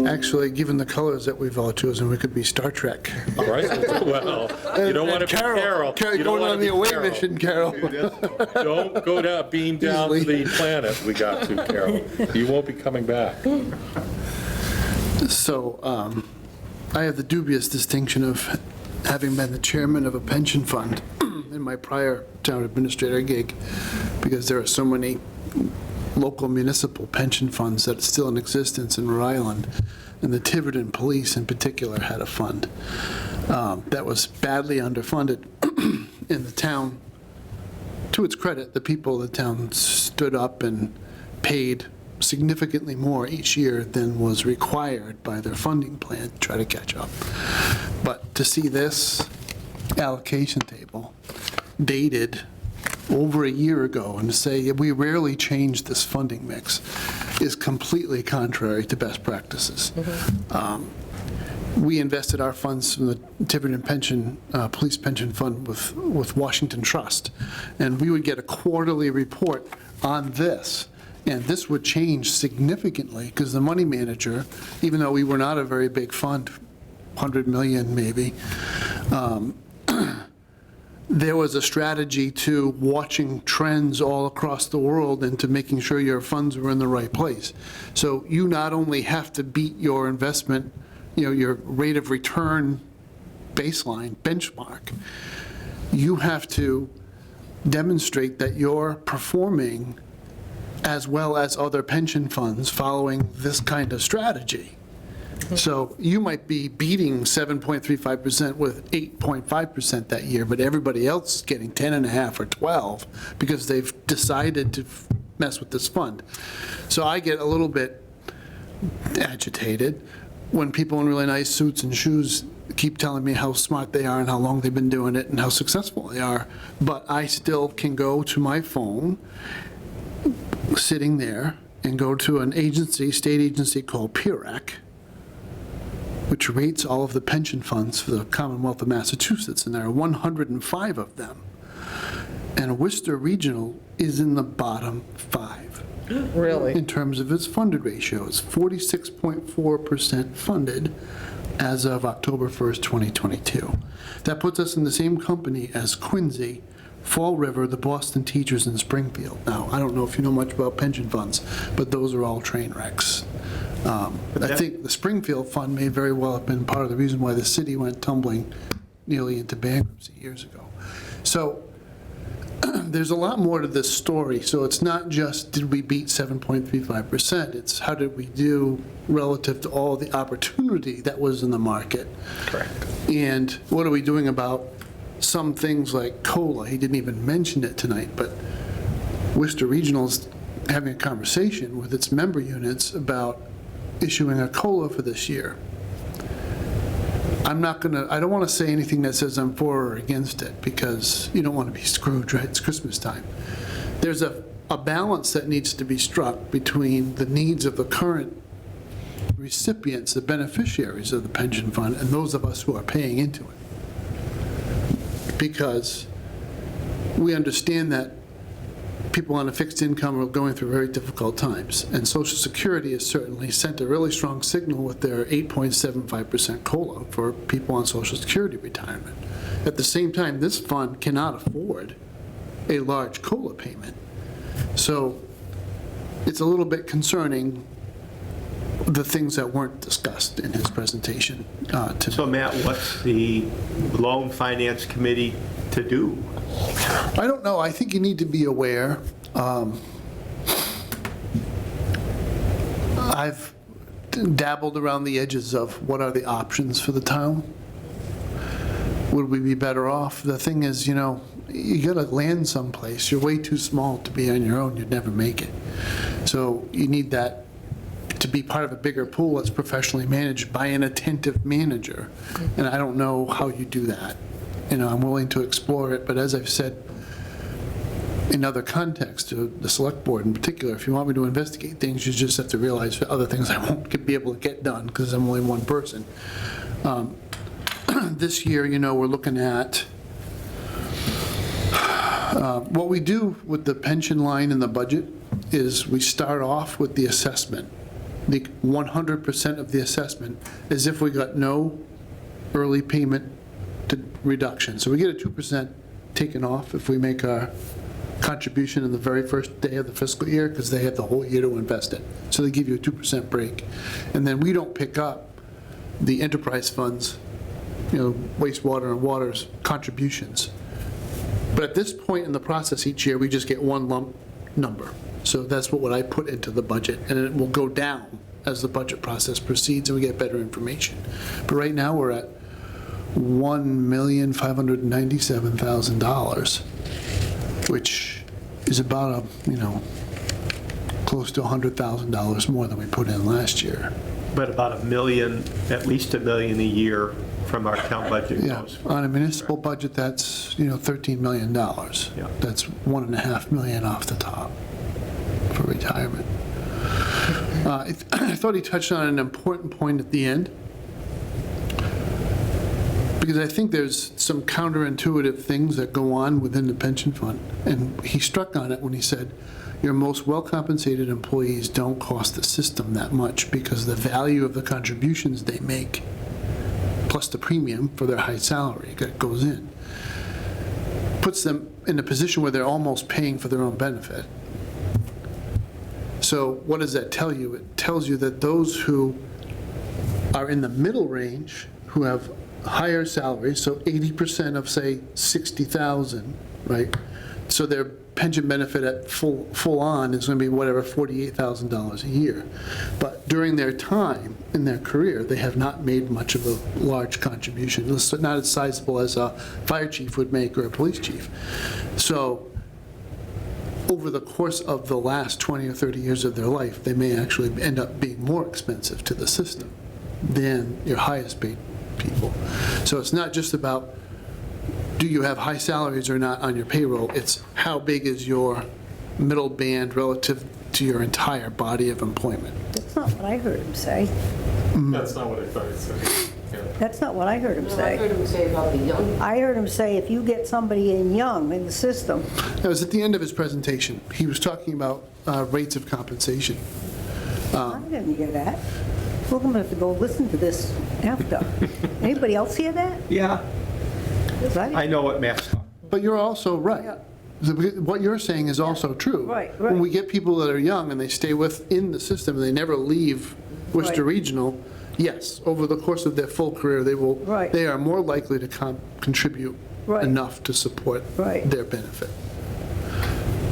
Actually, given the colors that we've all chosen, we could be Star Trek. right? Well, you don't want to be Carol. You don't Going want on to the be away Carol. mission, Carol. Don't go down, beam down to the planet we got to, Carol. You won't be coming back. So I have the dubious distinction of having been the chairman of a pension fund in my prior town administrator gig, because there are so many local municipal pension funds that are still in existence in Rhode Island, and the Tiverton Police in particular had a fund that was badly underfunded in the town. To its credit, the people of the town stood up and paid significantly more each year than was required by their funding plan to try to catch up. But to see this allocation table dated over a year ago and to say we rarely change this funding mix is completely contrary to best practices. We invested our funds from the Tiverton Pension, Police Pension Fund with Washington Trust, and we would get a quarterly report on this. And this would change significantly because the money manager, even though we were not a very big fund, 100 million maybe, there was a strategy to watching trends all across the world and to making sure your funds were in the right place. So you not only have to beat your investment, your rate of return baseline benchmark, you have to demonstrate that you're performing as well as other pension funds following this kind of strategy. So you might be beating 7.35% with 8.5% that year, but everybody else is getting 10.5 or 12 because they've decided to mess with this fund. So I get a little bit agitated when people in really nice suits and shoes keep telling me how smart they are and how long they've been doing it and how successful they are, but I still can go to my phone sitting there and go to an agency, state agency called PIRAC, which rates all of the pension funds for the Commonwealth of Massachusetts, and there are 105 of them. And Worcester Regional is in the bottom 5 Really? in terms of its funded ratio. It's 46.4% funded as of October 1st, 2022. That puts us in the same company as Quincy, Fall River, the Boston Teachers, and Springfield. Now, I don't know if you know much about pension funds, but those are all train wrecks. I think the Springfield Fund may very well have been part of the reason why the city went tumbling nearly into bankruptcy years ago. So there's a lot more to this story. So it's not just did we beat 7.35%, it's how did we do relative to all the opportunity that was in the market. Correct. And what are we doing about some things like COLA? He didn't even mention it tonight, but Worcester Regional's having a conversation with its member units about issuing a COLA for this year. I don't want to say anything that says I'm for or against it, because you don't want to be screwed, right? It's Christmas time. There's a balance that needs to be struck between the needs of the current recipients, the beneficiaries of the pension fund, and those of us who are paying into it. Because we understand that people on a fixed income are going through very difficult times, and Social Security has certainly sent a really strong signal with their 8.75% COLA for people on Social Security retirement. At the same time, this fund cannot afford a large COLA payment. So it's a little bit concerning, the things that weren't discussed in his presentation tonight. So Matt, what's the Loan Finance Committee to do? I don't know. I think you need to be aware. I've dabbled around the edges of what are the options for the town. Would we be better off? The thing is, you got to land someplace. You're way too small to be on your own. You'd never make it. So you need that to be part of a bigger pool that's professionally managed by an attentive manager. And I don't know how you do that. I'm willing to explore it, but as I've said in other contexts, to the select board in particular, if you want me to investigate things, you just have to realize that other things I won't be able to get done because I'm only one person. This year, we're looking at what we do with the pension line in the budget is we start off with the assessment. The 100% of the assessment is if we got no early payment reduction. So we get a 2% taken off if we make our contribution in the very first day of the fiscal year because they have the whole year to invest it. So they give you a 2% break. And then we don't pick up the enterprise funds, wastewater and water's contributions. But at this point in the process each year, we just get one lump number. So that's what I put into the budget, and it will go down as the budget process proceeds and we get better information. But right now, we're at $1,597,000, which is about close to $100,000 more than we put in last year. But about $1 million, at least $1 million a year from our town budget Yeah, goes. on a municipal budget, that's, $13 million. Yeah. That's $1.5 million off the top for retirement. I thought he touched on an important point at the end, because I think there's some counterintuitive things that go on within the pension fund. And he struck on it when he said, your most well-compensated employees don't cost the system that much because the value of the contributions they make, plus the premium for their high salary that goes in, puts them in a position where they're almost paying for their own benefit. So what does that tell you? It tells you that those who are in the middle range, who have higher salaries, so 80% of, say, 60,000, right? So their pension benefit at full on is going to be whatever, $48,000 a year. But during their time in their career, they have not made much of a large contribution. It's not as sizable as a fire chief would make or a police chief. So over the course of the last 20 or 30 years of their life, they may actually end up being more expensive to the system than your highest paid people. So it's not just about do you have high salaries or not on your payroll, it's how big is your middle band relative to your entire body of employment. That's not what I heard him say. That's not what I thought he said. Yeah. That's not what I heard him I say. heard him say about the young. I heard him say if you get somebody in young in the system, That was at the end of his presentation. He was talking about rates of compensation. I didn't hear that. We're going to have to go listen to this after. Anybody else hear that? Yeah, 'Cause I I didn't. know what Matt's talking. But you're also right. What you're saying is also true. Right, When right. we get people that are young and they stay within the system and they never leave Worcester Right. Regional, yes, over the course of their full career, Right. they are more likely to contribute Right. enough to support Right. their benefit.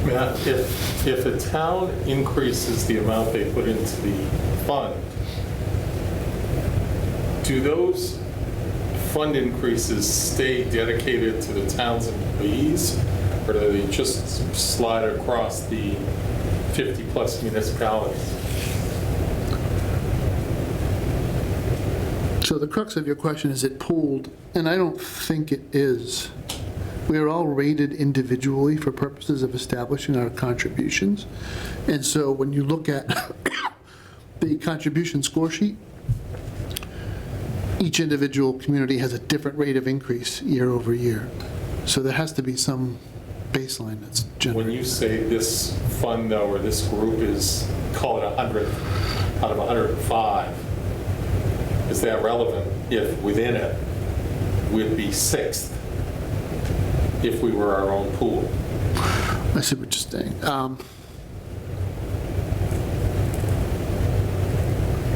Matt, if a town increases the amount they put into the fund, do those fund increases stay dedicated to the town's employees, or do they just slide across the 50-plus municipalities? So the crux of your question, is it pooled? And I don't think it is. We are all rated individually for purposes of establishing our contributions. And so when you look at the contribution score sheet, each individual community has a different rate of increase year over year. So there has to be some baseline that's When generated. you say this fund, though, or this group is, call it 100 out of 105, is that relevant if within it we'd be sixth if we were our own pool? I see what you're saying.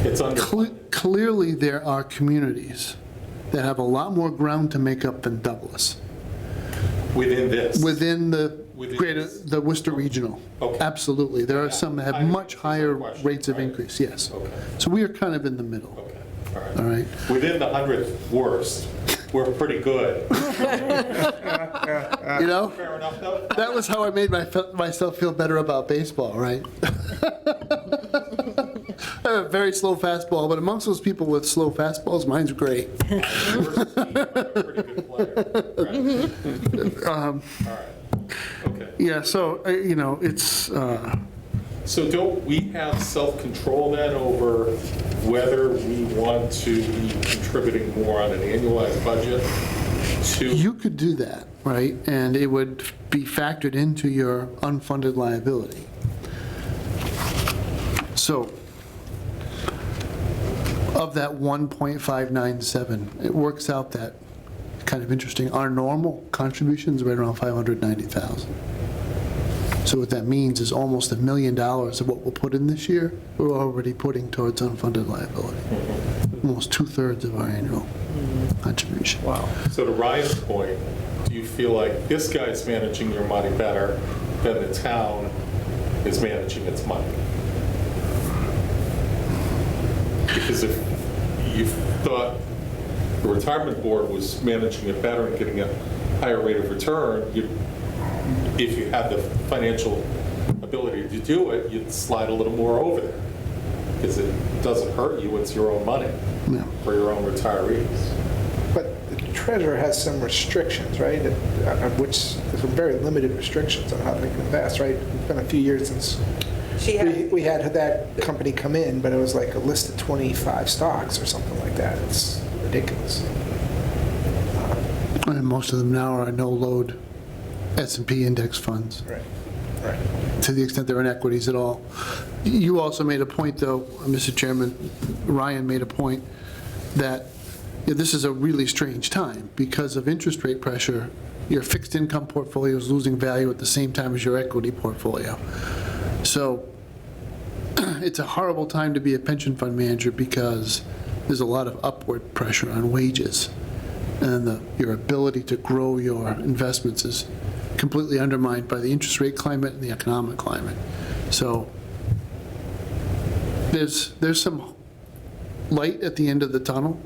It's under. Clearly, there are communities that have a lot more ground to make up than Douglas, Within this? within the Within greater, this. the Worcester Regional. Okay. Absolutely. There are some that I- have much higher question, rates of right? increase, yes. Okay. So we are kind of in the middle, Okay, all right? Within the 100th worst, we're pretty good. You know, Fair enough, though? that was how I made myself feel better about baseball, right? I have a very slow fastball, but amongst those people with slow fastballs, mine's great. Pretty good player. Right. All right, okay. Yeah, so, it's, So don't we have self-control then over whether we want to be contributing more on an annualized budget to? you could do that, right? And it would be factored into your unfunded liability. So, of that 1.597, it works out that, kind of interesting, our normal contribution is right around 590,000. So what that means is almost $1 million of what we'll put in this year, we're already putting towards unfunded liability. Almost 2/3 of our annual contribution. Wow. So to Ryan's point, do you feel like this guy's managing your money better than the town is managing its money? Because if you thought the retirement board was managing it better and getting a higher rate of return, if you had the financial ability to do it, you'd slide a little more over there. Because it doesn't hurt you, it's your own money Yeah. for your own retirees. But the treasurer has some restrictions, right? Which, there's some very limited restrictions on how they can invest, right? It's been a few years since we had that company come in, but it was like a list of 25 stocks or something like that. It's ridiculous. And most of them now are no-load S&P index funds, Right, right. to the extent they're in equities at all. You also made a point, though, Mr. Chairman, Ryan made a point that this is a really strange time. Because of interest rate pressure, your fixed income portfolio is losing value at the same time as your equity portfolio. So it's a horrible time to be a pension fund manager because there's a lot of upward pressure on wages. And your ability to grow your investments is completely undermined by the interest rate climate and the economic climate. So there's some light at the end of the tunnel,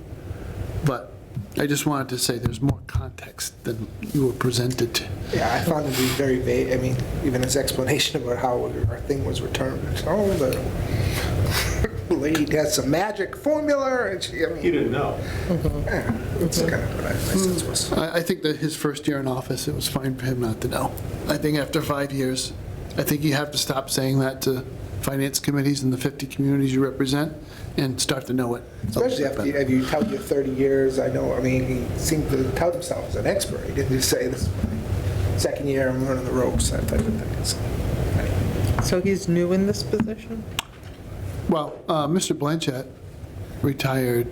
but I just wanted to say there's more context than you were presented to. Yeah, I found it to be very vague. I mean, even his explanation about how our thing was returned. Oh, the lady has some magic formula, and she, I mean. He didn't know. Yeah, that's kind of what my sense was. I think that his first year in office, it was fine for him not to know. I think after 5 years, I think you have to stop saying that to finance committees in the 50 communities you represent and start to know it. Especially after you tout your 30 years. I know, I mean, he seemed to tout himself as an expert. He didn't just say, this is my second year, I'm running the ropes, that type of thing. So he's new in this position? Well, Mr. Blanchett retired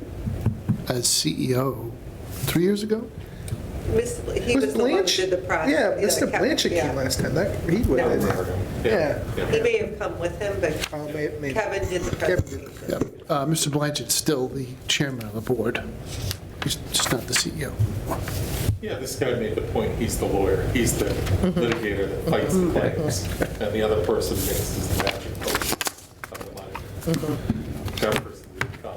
as CEO 3 years ago. He was the one who did the process. Yeah, Mr. Blanchett came last time. He would I have. remember him. Yeah. He may have come with him, but Maybe. Kevin did the Kevin presentation. did. Mr. Blanchett's still the chairman of the board. He's just not the CEO. Yeah, this guy made the point, he's the lawyer, he's the litigator that fights the claims, and the other person mixes the magic potion of the money. That person didn't come.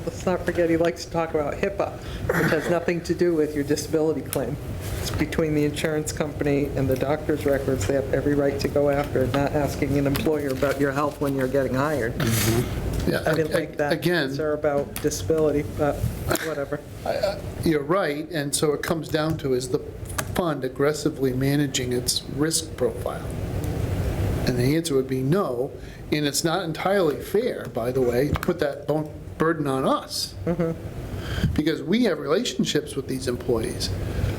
Let's not forget, he likes to talk about HIPAA, which has nothing to do with your disability claim. It's between the insurance company and the doctor's records. They have every right to go after it, not asking an employer about your health when you're getting hired. Yeah, I didn't like that Again, answer about disability, but whatever. you're right, and so it comes down to, is the fund aggressively managing its risk profile? And the answer would be no, and it's not entirely fair, by the way, to put that burden on us. Because we have relationships with these employees.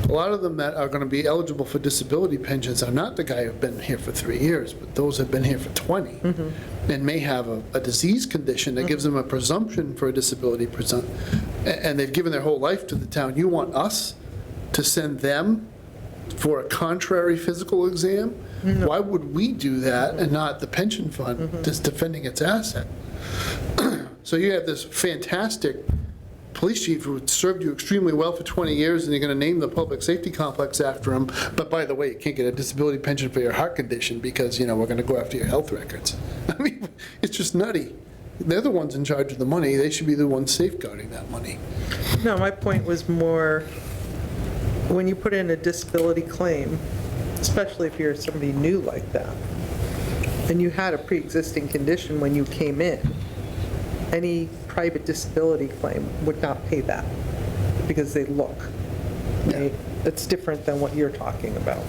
A lot of them that are going to be eligible for disability pensions are not the guy who've been here for 3 years, but those have been here for 20, and may have a disease condition that gives them a presumption for a disability, and they've given their whole life to the town. You want us to send them for a contrary physical exam? Why would we do that and not the pension fund that's defending its asset? So you have this fantastic police chief who served you extremely well for 20 years, and you're going to name the public safety complex after him, but by the way, you can't get a disability pension for your heart condition because, we're going to go after your health records. I mean, it's just nutty. They're the ones in charge of the money. They should be the ones safeguarding that money. No, my point was more, when you put in a disability claim, especially if you're somebody new like that, and you had a pre-existing condition when you came in, any private disability claim would not pay that because they look. Right? It's different than what you're talking about.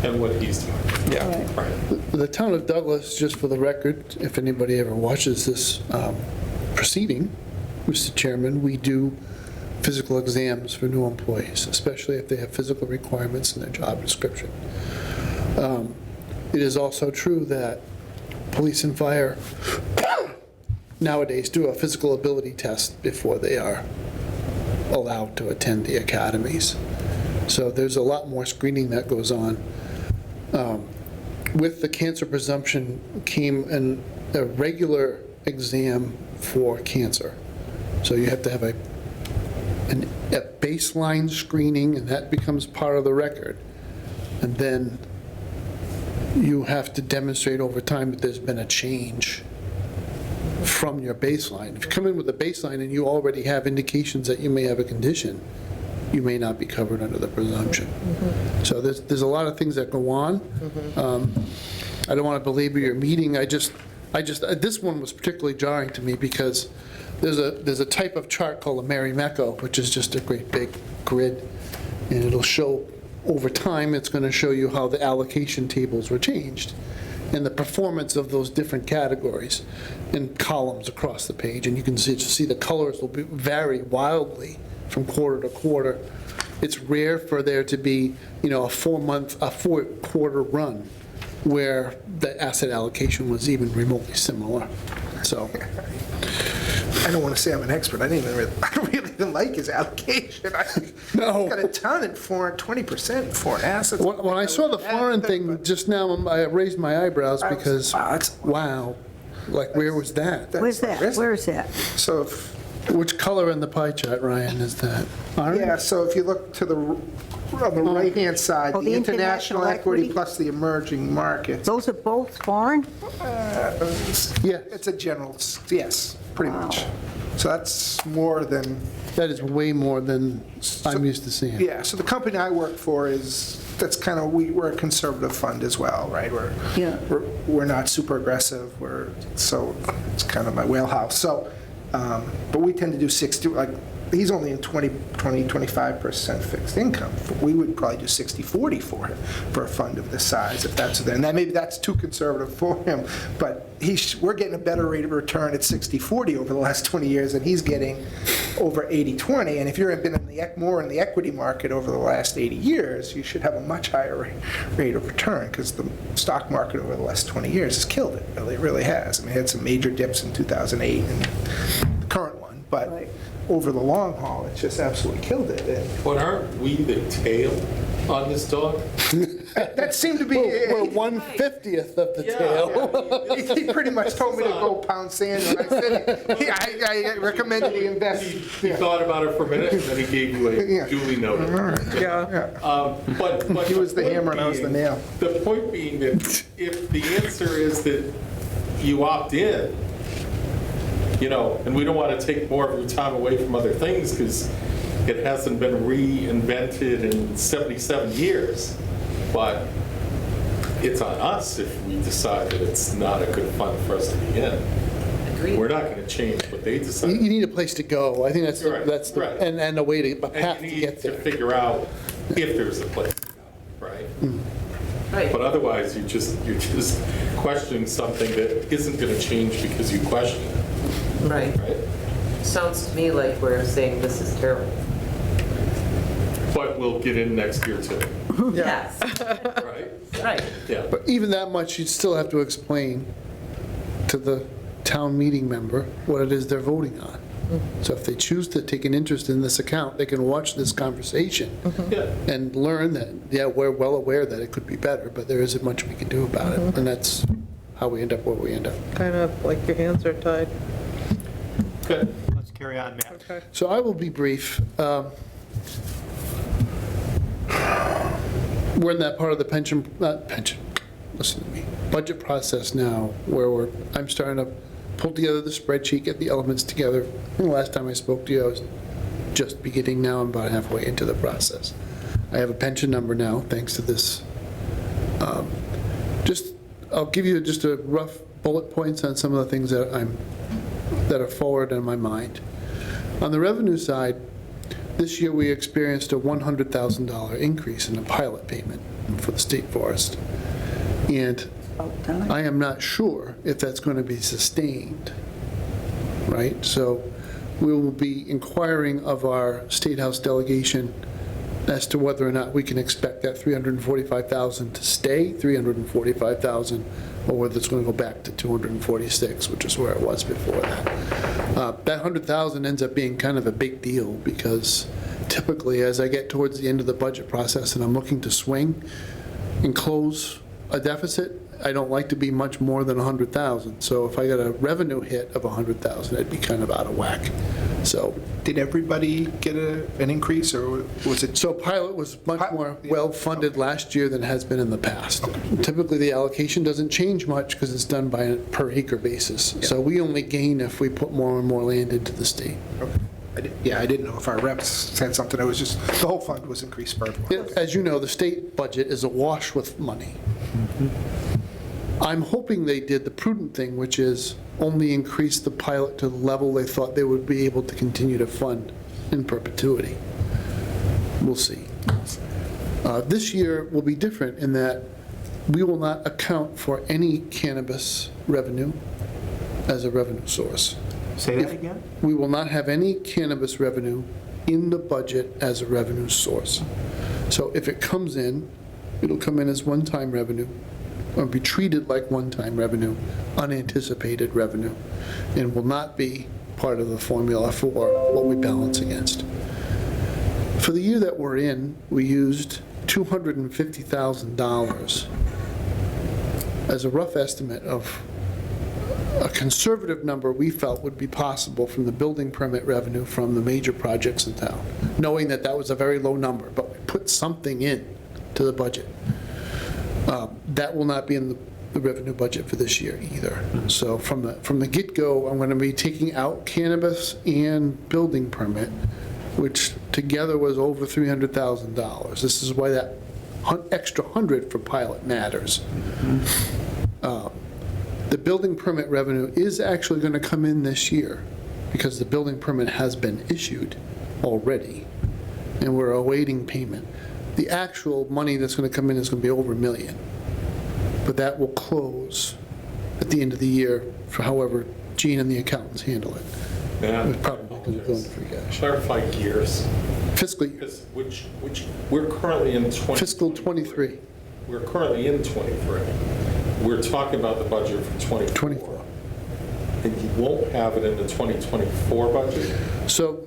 And what he's doing. Yeah. Right. The town of Douglas, just for the record, if anybody ever watches this proceeding, Mr. Chairman, we do physical exams for new employees, especially if they have physical requirements in their job description. It is also true that police and fire nowadays do a physical ability test before they are allowed to attend the academies. So there's a lot more screening that goes on. With the cancer presumption came a regular exam for cancer. So you have to have a baseline screening, and that becomes part of the record. And then you have to demonstrate over time that there's been a change from your baseline. If you come in with a baseline and you already have indications that you may have a condition, you may not be covered under the presumption. So there's a lot of things that go on. I don't want to belabor your meeting. This one was particularly jarring to me because there's a type of chart called a Marimekko, which is just a great big grid, and it'll show over time, it's going to show you how the allocation tables were changed and the performance of those different categories in columns across the page, and you can see the colors will vary wildly from quarter to quarter. It's rare for there to be, a 4-quarter run where the asset allocation was even remotely similar. So, I don't want to say I'm an expert. I don't really even like his allocation. No. Got a ton in foreign, 20% in foreign assets. when I saw the foreign thing just now, I raised my eyebrows because, wow, like where was that? Where's that? Where is that? So, Which color in the pie chart, Ryan, is that? Orange? yeah, so if you look to on the right-hand side, Oh, the the international international equity equity? plus the emerging markets. Those are both foreign? Yeah, It's a general, yes, pretty much. So that's more than, that is way more than I'm used to seeing. yeah, so the company I work for that's kind of, we're a conservative fund as well, right? Yeah. We're not super aggressive, so it's kind of my wheelhouse. So, but we tend to do 60, like, he's only in 25% fixed income. We would probably do 60/40 for him, for a fund of this size, if that's there. And maybe that's too conservative for him, but we're getting a better rate of return at 60/40 over the last 20 years than he's getting over 80/20. And if you've been more in the equity market over the last 80 years, you should have a much higher rate of return, because the stock market over the last 20 years has killed it. It really has. I mean, it had some major dips in 2008 and the current one, but over the long haul, it's just absolutely killed it. And But aren't we the tail on this dog? that seemed to be, We're 1/50th of the tail. he pretty much told me to go pound sand, and I said, I recommended he invest. He thought about it for a minute, and then he gave you Yeah. a duly noted. Yeah. But He was the point hammer and I was the being- nail. The point being that if the answer is that you opt in, and we don't want to take more of your time away from other things because it hasn't been reinvented in 77 years, but it's on us if we decide that it's not a good fund for us to be in. We're not going to change what they decide. You need a place to go. I think that's, Right, right. and a way to, a path And to you get need to there. figure out if there's a place to go, right? Right. But otherwise, you're just questioning something that isn't going to change because you question it, Right. right? Sounds to me like we're saying this is terrible. But we'll get in next year too, Yes. right? Right. Yeah. But even that much, you'd still have to explain to the town meeting member what it is they're voting on. So if they choose to take an interest in this account, they can watch this conversation Yeah. and learn that, yeah, we're well aware that it could be better, but there isn't much we can do about it. And that's how we end up where we end up. Kind of like your hands are tied. Good. Let's carry on, Matt. Okay. So I will be brief. We're in that part of the listen to me, budget process now, where I'm starting to pull together the spreadsheet, get the elements together. And the last time I spoke to you, I was just beginning now, I'm about halfway into the process. I have a pension number now, thanks to this. I'll give you just a rough bullet points on some of the things that I'm that are forward in my mind. On the revenue side, this year we experienced a $100,000 increase in the pilot payment for the state forest. And About time. I am not sure if that's going to be sustained, right? So we will be inquiring of our State House delegation as to whether or not we can expect that 345,000 to stay 345,000, or whether it's going to go back to 246, which is where it was before that. That 100,000 ends up being kind of a big deal, because typically, as I get towards the end of the budget process and I'm looking to swing and close a deficit, I don't like to be much more than 100,000. So if I got a revenue hit of 100,000, I'd be kind of out of whack. So Did everybody get an increase, or was it? So pilot was much more well-funded last year than it has been in the past. Typically, the allocation doesn't change much because it's done by a per acre basis. So we only gain if we put more and more land into the state. Yeah, I didn't know if our reps said something. It was just, the whole fund was increased for everyone. As you know, the state budget is awash with money. I'm hoping they did the prudent thing, which is only increase the pilot to the level they thought they would be able to continue to fund in perpetuity. We'll see. This year will be different in that we will not account for any cannabis revenue as a revenue source. Say that again? We will not have any cannabis revenue in the budget as a revenue source. So if it comes in, it'll come in as one-time revenue, or be treated like one-time revenue, unanticipated revenue, and will not be part of the formula for what we balance against. For the year that we're in, we used $250,000 as a rough estimate of a conservative number we felt would be possible from the building permit revenue from the major projects in town, knowing that that was a very low number, but we put something in to the budget. That will not be in the revenue budget for this year either. So from the get-go, I'm going to be taking out cannabis and building permit, which together was over $300,000. This is why that extra 100 for pilot matters. The building permit revenue is actually going to come in this year because the building permit has been issued already, and we're awaiting payment. The actual money that's going to come in is going to be over $1 million, but that will close at the end of the year for however Gene and the accountants handle it. Yeah. It's probably going to go into free cash. Clarify gears, Fiscal because we're currently in 20. Fiscal '23. We're currently in 23. We're talking about the budget for 24. 24. And you won't have it in the 2024 budget? So,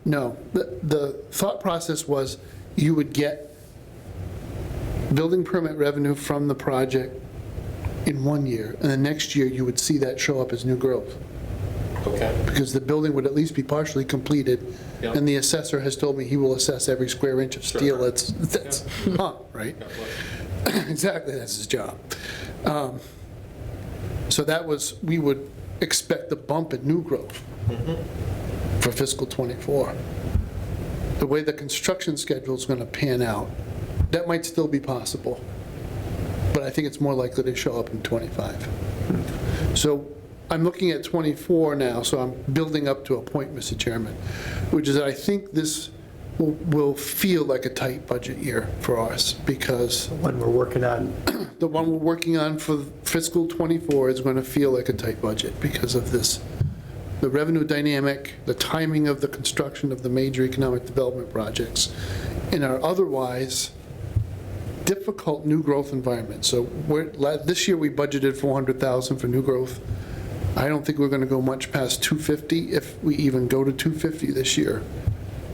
no, the thought process was you would get building permit revenue from the project in 1 year, and the next year you would see that show up as new growth, Okay. because the building would at least be partially completed, Yeah. and the assessor has told me he will assess every square inch of steel Sure. that's right? Exactly, that's his job. So that was, we would expect the bump in new growth for fiscal '24. The way the construction schedule is going to pan out, that might still be possible, but I think it's more likely to show up in '25. So I'm looking at '24 now, so I'm building up to a point, Mr. Chairman, which is that I think this will feel like a tight budget year for us, because When we're working on, the one we're working on for fiscal '24 is going to feel like a tight budget because of this, the revenue dynamic, the timing of the construction of the major economic development projects, in our otherwise difficult new growth environment. So this year we budgeted 400,000 for new growth. I don't think we're going to go much past 250 if we even go to 250 this year.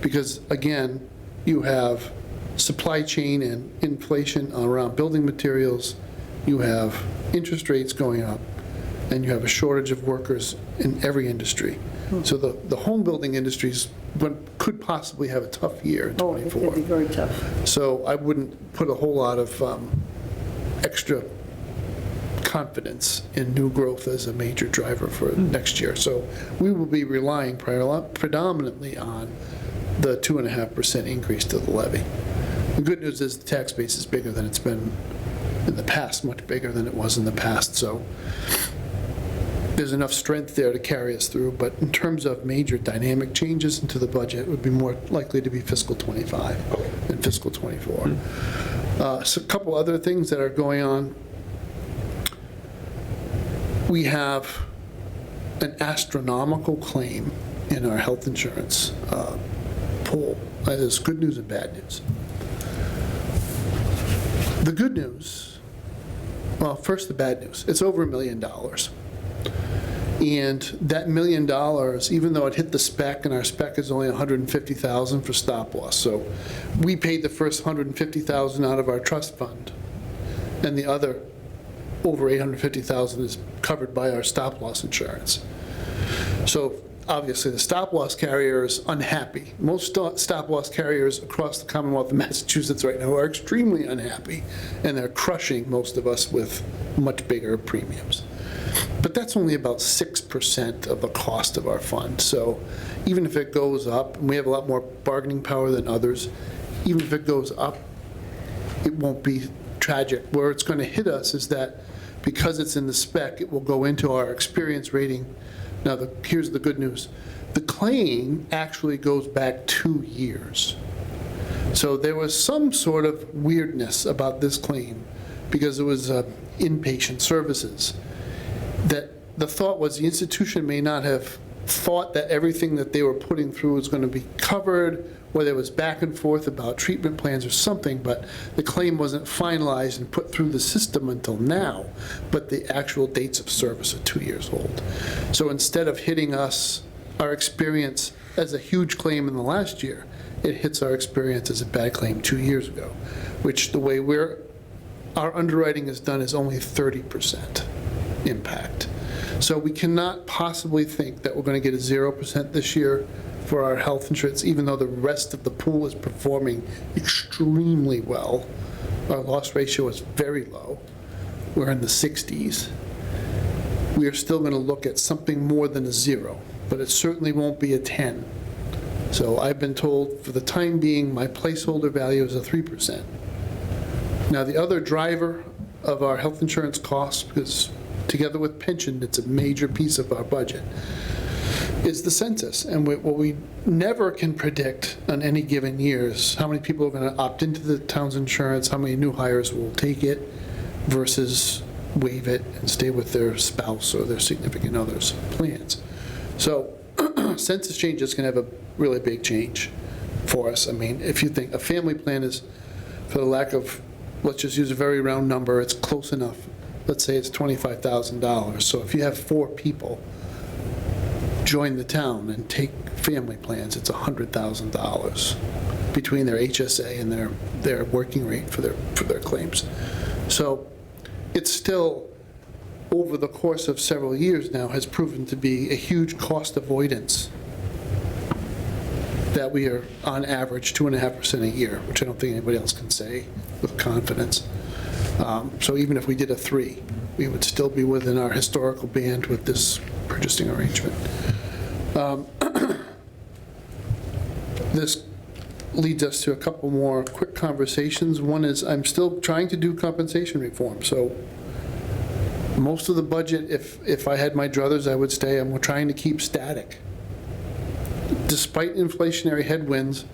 Because again, you have supply chain and inflation around building materials, you have interest rates going up, and you have a shortage of workers in every industry. So the home building industries could possibly have a tough year in Oh, it '24. could be very tough. So I wouldn't put a whole lot of extra confidence in new growth as a major driver for next year. So we will be relying predominantly on the 2.5% increase to the levy. The good news is the tax base is bigger than it's been in the past, much bigger than it was in the past. So there's enough strength there to carry us through, but in terms of major dynamic changes into the budget, it would be more likely to be fiscal '25 than fiscal '24. So a couple other things that are going on. We have an astronomical claim in our health insurance pool. There's good news and bad news. The good news, well, first the bad news. It's over $1 million. And that $1 million, even though it hit the spec, and our spec is only $150,000 for stop loss. So we paid the first $150,000 out of our trust fund, and the other over $850,000 is covered by our stop loss insurance. So obviously, the stop loss carrier is unhappy. Most stop loss carriers across the Commonwealth of Massachusetts right now are extremely unhappy, and they're crushing most of us with much bigger premiums. But that's only about 6% of the cost of our fund. So even if it goes up, and we have a lot more bargaining power than others, even if it goes up, it won't be tragic. Where it's going to hit us is that because it's in the spec, it will go into our experience rating. Now, here's the good news. The claim actually goes back 2 years. So there was some sort of weirdness about this claim because it was inpatient services. That the thought was the institution may not have thought that everything that they were putting through was going to be covered, or there was back and forth about treatment plans or something, but the claim wasn't finalized and put through the system until now, but the actual dates of service are 2 years old. So instead of hitting us, our experience as a huge claim in the last year, it hits our experience as a bad claim 2 years ago, which the way our underwriting is done is only 30% impact. So we cannot possibly think that we're going to get a 0% this year for our health insurance, even though the rest of the pool is performing extremely well. Our loss ratio is very low. We're in the 60s. We are still going to look at something more than a 0, but it certainly won't be a 10. So I've been told for the time being, my placeholder value is a 3%. Now, the other driver of our health insurance costs, because together with pension, it's a major piece of our budget, is the census. And what we never can predict on any given year is how many people are going to opt into the town's insurance, how many new hires will take it versus waive it and stay with their spouse or their significant other's plans. So census changes can have a really big change for us. I mean, if you think a family plan is, for the lack of, let's just use a very round number, it's close enough. Let's say it's $25,000. So if you have 4 people join the town and take family plans, it's $100,000 between their HSA and their working rate for their claims. So it's still, over the course of several years now, has proven to be a huge cost avoidance that we are on average 2.5% a year, which I don't think anybody else can say with confidence. So even if we did a 3, we would still be within our historical band with this purchasing arrangement. This leads us to a couple more quick conversations. One is I'm still trying to do compensation reform. So most of the budget, if I had my druthers, I would say I'm trying to keep static. Despite inflationary headwinds,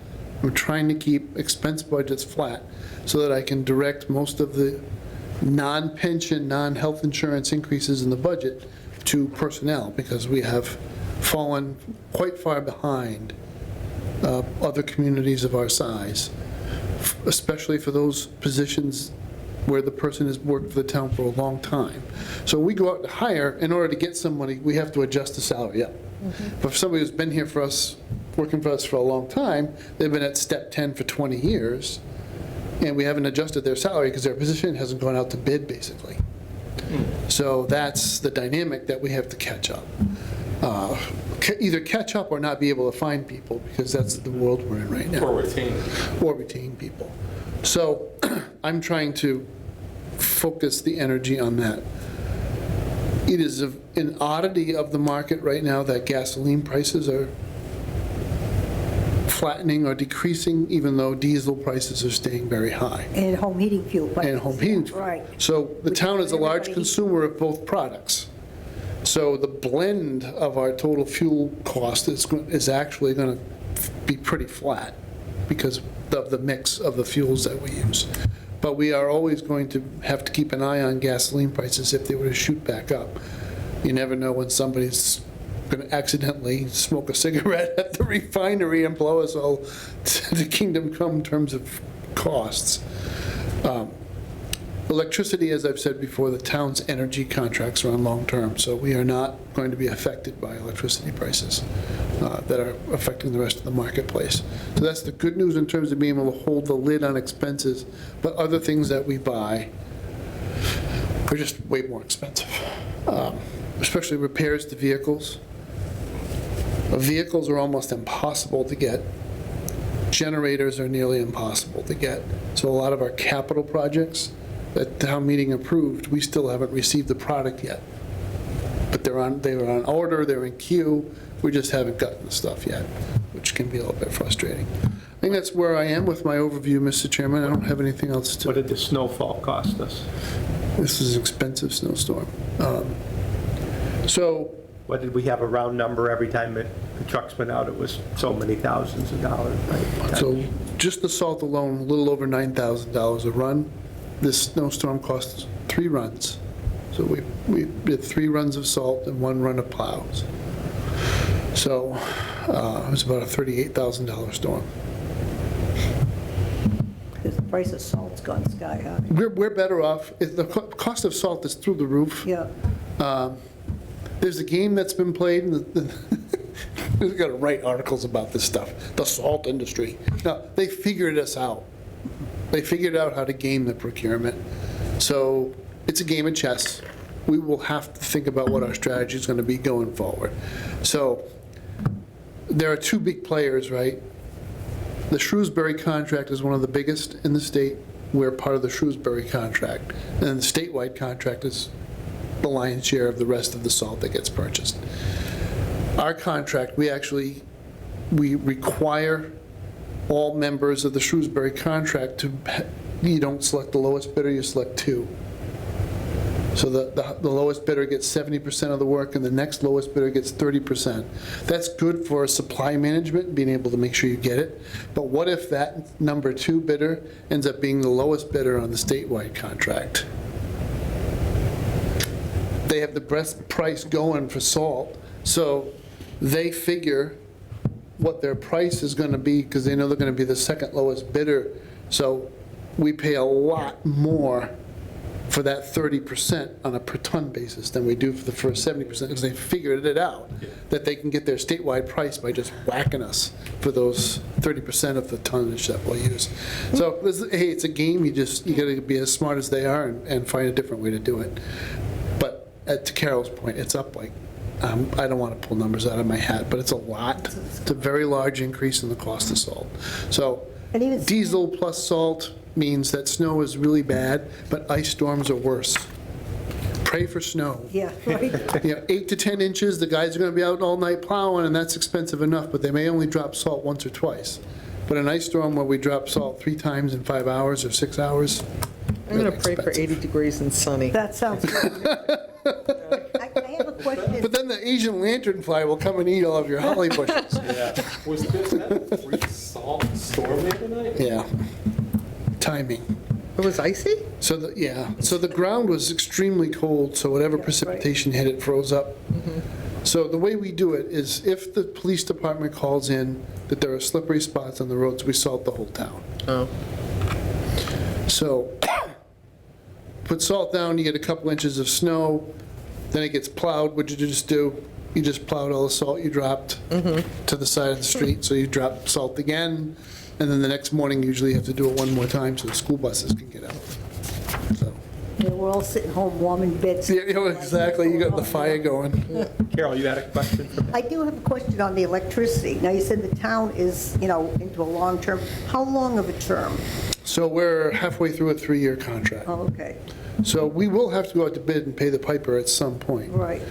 I'm trying to keep expense budgets flat so that I can direct most of the non-pension, non-health insurance increases in the budget to personnel, because we have fallen quite far behind other communities of our size, especially for those positions where the person has worked for the town for a long time. So we go out to hire, in order to get somebody, we have to adjust the salary up. But if somebody who's been here for us, working for us for a long time, they've been at step 10 for 20 years, and we haven't adjusted their salary because their position hasn't gone out to bid, basically. So that's the dynamic that we have to catch up. Either catch up or not be able to find people, because that's the world we're in right now. Or retain. Or retain people. So I'm trying to focus the energy on that. It is an oddity of the market right now that gasoline prices are flattening or decreasing, even though diesel prices are staying very high. And home heating fuel prices. And home heating fuel. Right. So the Which town is a large everybody- consumer of both products. So the blend of our total fuel cost is actually going to be pretty flat because of the mix of the fuels that we use. But we are always going to have to keep an eye on gasoline prices if they were to shoot back up. You never know when somebody's going to accidentally smoke a cigarette at the refinery and blow us all to the kingdom come in terms of costs. Electricity, as I've said before, the town's energy contracts are on long-term, so we are not going to be affected by electricity prices that are affecting the rest of the marketplace. So that's the good news in terms of being able to hold the lid on expenses, but other things that we buy are just way more expensive, especially repairs to vehicles. Vehicles are almost impossible to get. Generators are nearly impossible to get. So a lot of our capital projects that town meeting approved, we still haven't received the product yet. But they were on order, they're in queue, we just haven't gotten the stuff yet, which can be a little bit frustrating. I think that's where I am with my overview, Mr. Chairman. I don't have anything else What to. did the snowfall cost us? This is an expensive snowstorm. So What did we have a round number every time the trucks went out? It was so many thousands of dollars, right? So just the salt alone, a little over $9,000 a run. This snowstorm cost 3 runs. So we did 3 runs of salt and 1 run of plows. So it was about a $38,000 storm. Because the price of salt's gone sky high. We're better off. The cost of salt is through the roof. Yeah. There's a game that's been played, and we've got to write articles about this stuff, the salt industry. Now, they figured us out. They figured out how to game the procurement. So it's a game of chess. We will have to think about what our strategy is going to be going forward. So there are 2 big players, right? The Shrewsbury contract is one of the biggest in the state. We're part of the Shrewsbury contract. And the statewide contract is the lion's share of the rest of the salt that gets purchased. Our contract, we require all members of the Shrewsbury contract you don't select the lowest bidder, you select 2. So the lowest bidder gets 70% of the work and the next lowest bidder gets 30%. That's good for supply management, being able to make sure you get it. But what if that number 2 bidder ends up being the lowest bidder on the statewide contract? They have the best price going for salt, so they figure what their price is going to be because they know they're going to be the second lowest bidder. So we pay a lot more for that 30% on a per ton basis than we do for the first 70% because they figured it out, that they can get their statewide price by just whacking us for those 30% of the tonnage that we'll use. So, hey, it's a game. You got to be as smart as they are and find a different way to do it. But to Carol's point, it's up like, I don't want to pull numbers out of my hat, but it's a lot. It's a very large increase in the cost of salt. So And even- diesel plus salt means that snow is really bad, but ice storms are worse. Pray for snow. Yeah, right. 8 to 10 inches, the guys are going to be out all night plowing, and that's expensive enough, but they may only drop salt once or twice. But an ice storm where we drop salt 3 times in 5 hours or 6 hours, I'm going to really pray for expensive. 80 degrees and sunny. That sounds good. I have a question. But then the Asian lanternfly will come and eat all of your holly bushes. Was that a free salt storm the other night? Yeah. Timing. It was icy? So the ground was extremely cold, so whatever precipitation hit it froze up. So the way we do it is if the police department calls in that there are slippery spots on the roads, we salt the whole town. Oh. So put salt down, you get a couple inches of snow, then it gets plowed. What did you just do? You just plowed all the salt you dropped to the side of the street, so you drop salt again, and then the next morning usually you have to do it one more time so the school buses can get out. So, Yeah, we're all sitting home warm in bed. yeah, exactly, you got the fire going. Carol, you had a question for me? I do have a question on the electricity. Now, you said the town is, into a long term. How long of a term? So we're halfway through a 3-year contract. Oh, okay, So we will have to go out to bid and pay the piper at some point. right.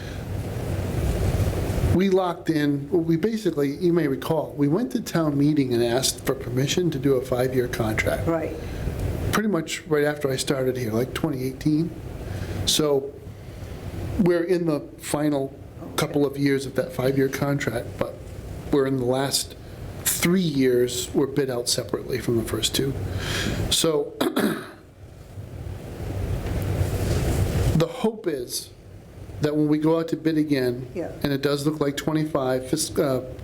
We locked in, we basically, you may recall, we went to town meeting and asked for permission to do a 5-year contract. Right. Pretty much right after I started here, like 2018. So we're in the final couple of years of that 5-year contract, but we're in the last 3 years, we're bid out separately from the first 2. So the hope is that when we go out to bid again, Yeah. and it does look like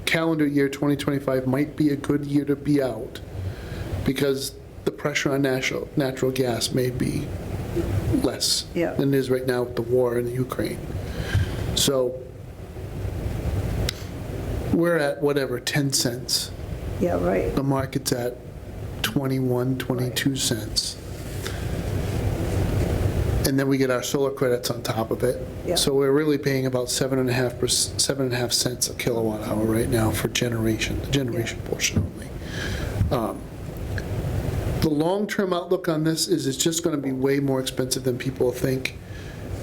calendar year 2025 might be a good year to be out, because the pressure on natural gas may be less Yeah. than it is right now with the war in Ukraine. So we're at whatever, 10 cents. Yeah, right. The market's at 21, 22 cents. And then we get our solar credits on top of it. Yeah. So we're really paying about 7.5 cents a kilowatt hour right now for generation, the generation portion only. The long-term outlook on this is it's just going to be way more expensive than people think.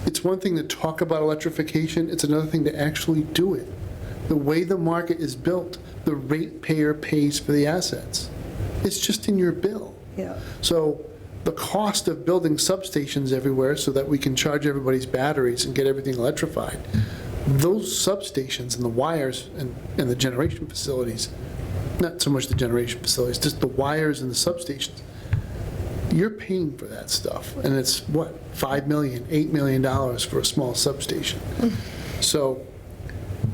It's one thing to talk about electrification, it's another thing to actually do it. The way the market is built, the ratepayer pays for the assets. It's just in your bill. Yeah. So the cost of building substations everywhere so that we can charge everybody's batteries and get everything electrified, those substations and the wires and the generation facilities, not so much the generation facilities, just the wires and the substations, you're paying for that stuff. And it's, what, $5 million, $8 million for a small substation. So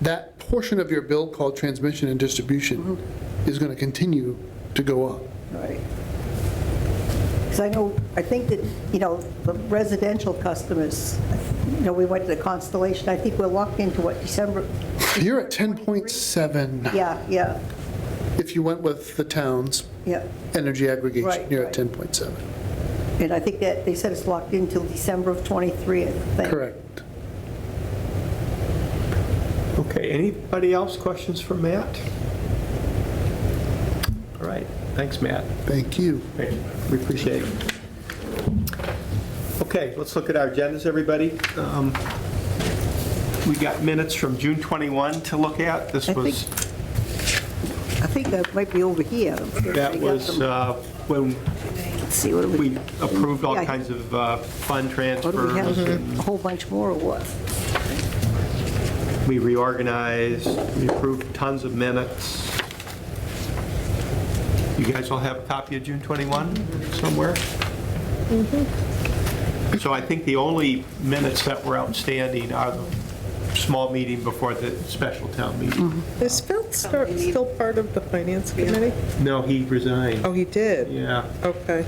that portion of your bill called transmission and distribution is going to continue to go up. Right. Because I think that, the residential customers, we went to the Constellation, I think we're locked into what, December? You're at 10.7 Yeah. if you went with the town's Yeah. energy aggregation. Right, You're at right. 10.7. And I think that they said it's locked in until December of '23, I think. Correct. Okay, anybody else, questions for Matt? All right, thanks, Matt. Thank you. Thank you. We appreciate it. Okay, let's look at our agendas, everybody. We got minutes from June 21 to look at. This I was, think that might be over here. that was when Let's see, what do we approved all Yeah. kinds of fund What do we have? transfers. A whole bunch more or what? We reorganized, we approved tons of minutes. You guys all have a copy of June 21 somewhere? So I think the only minutes that were outstanding are the small meeting before the special town meeting. Is Phil still part of the finance committee? No, he resigned. Oh, he did? Yeah, Okay,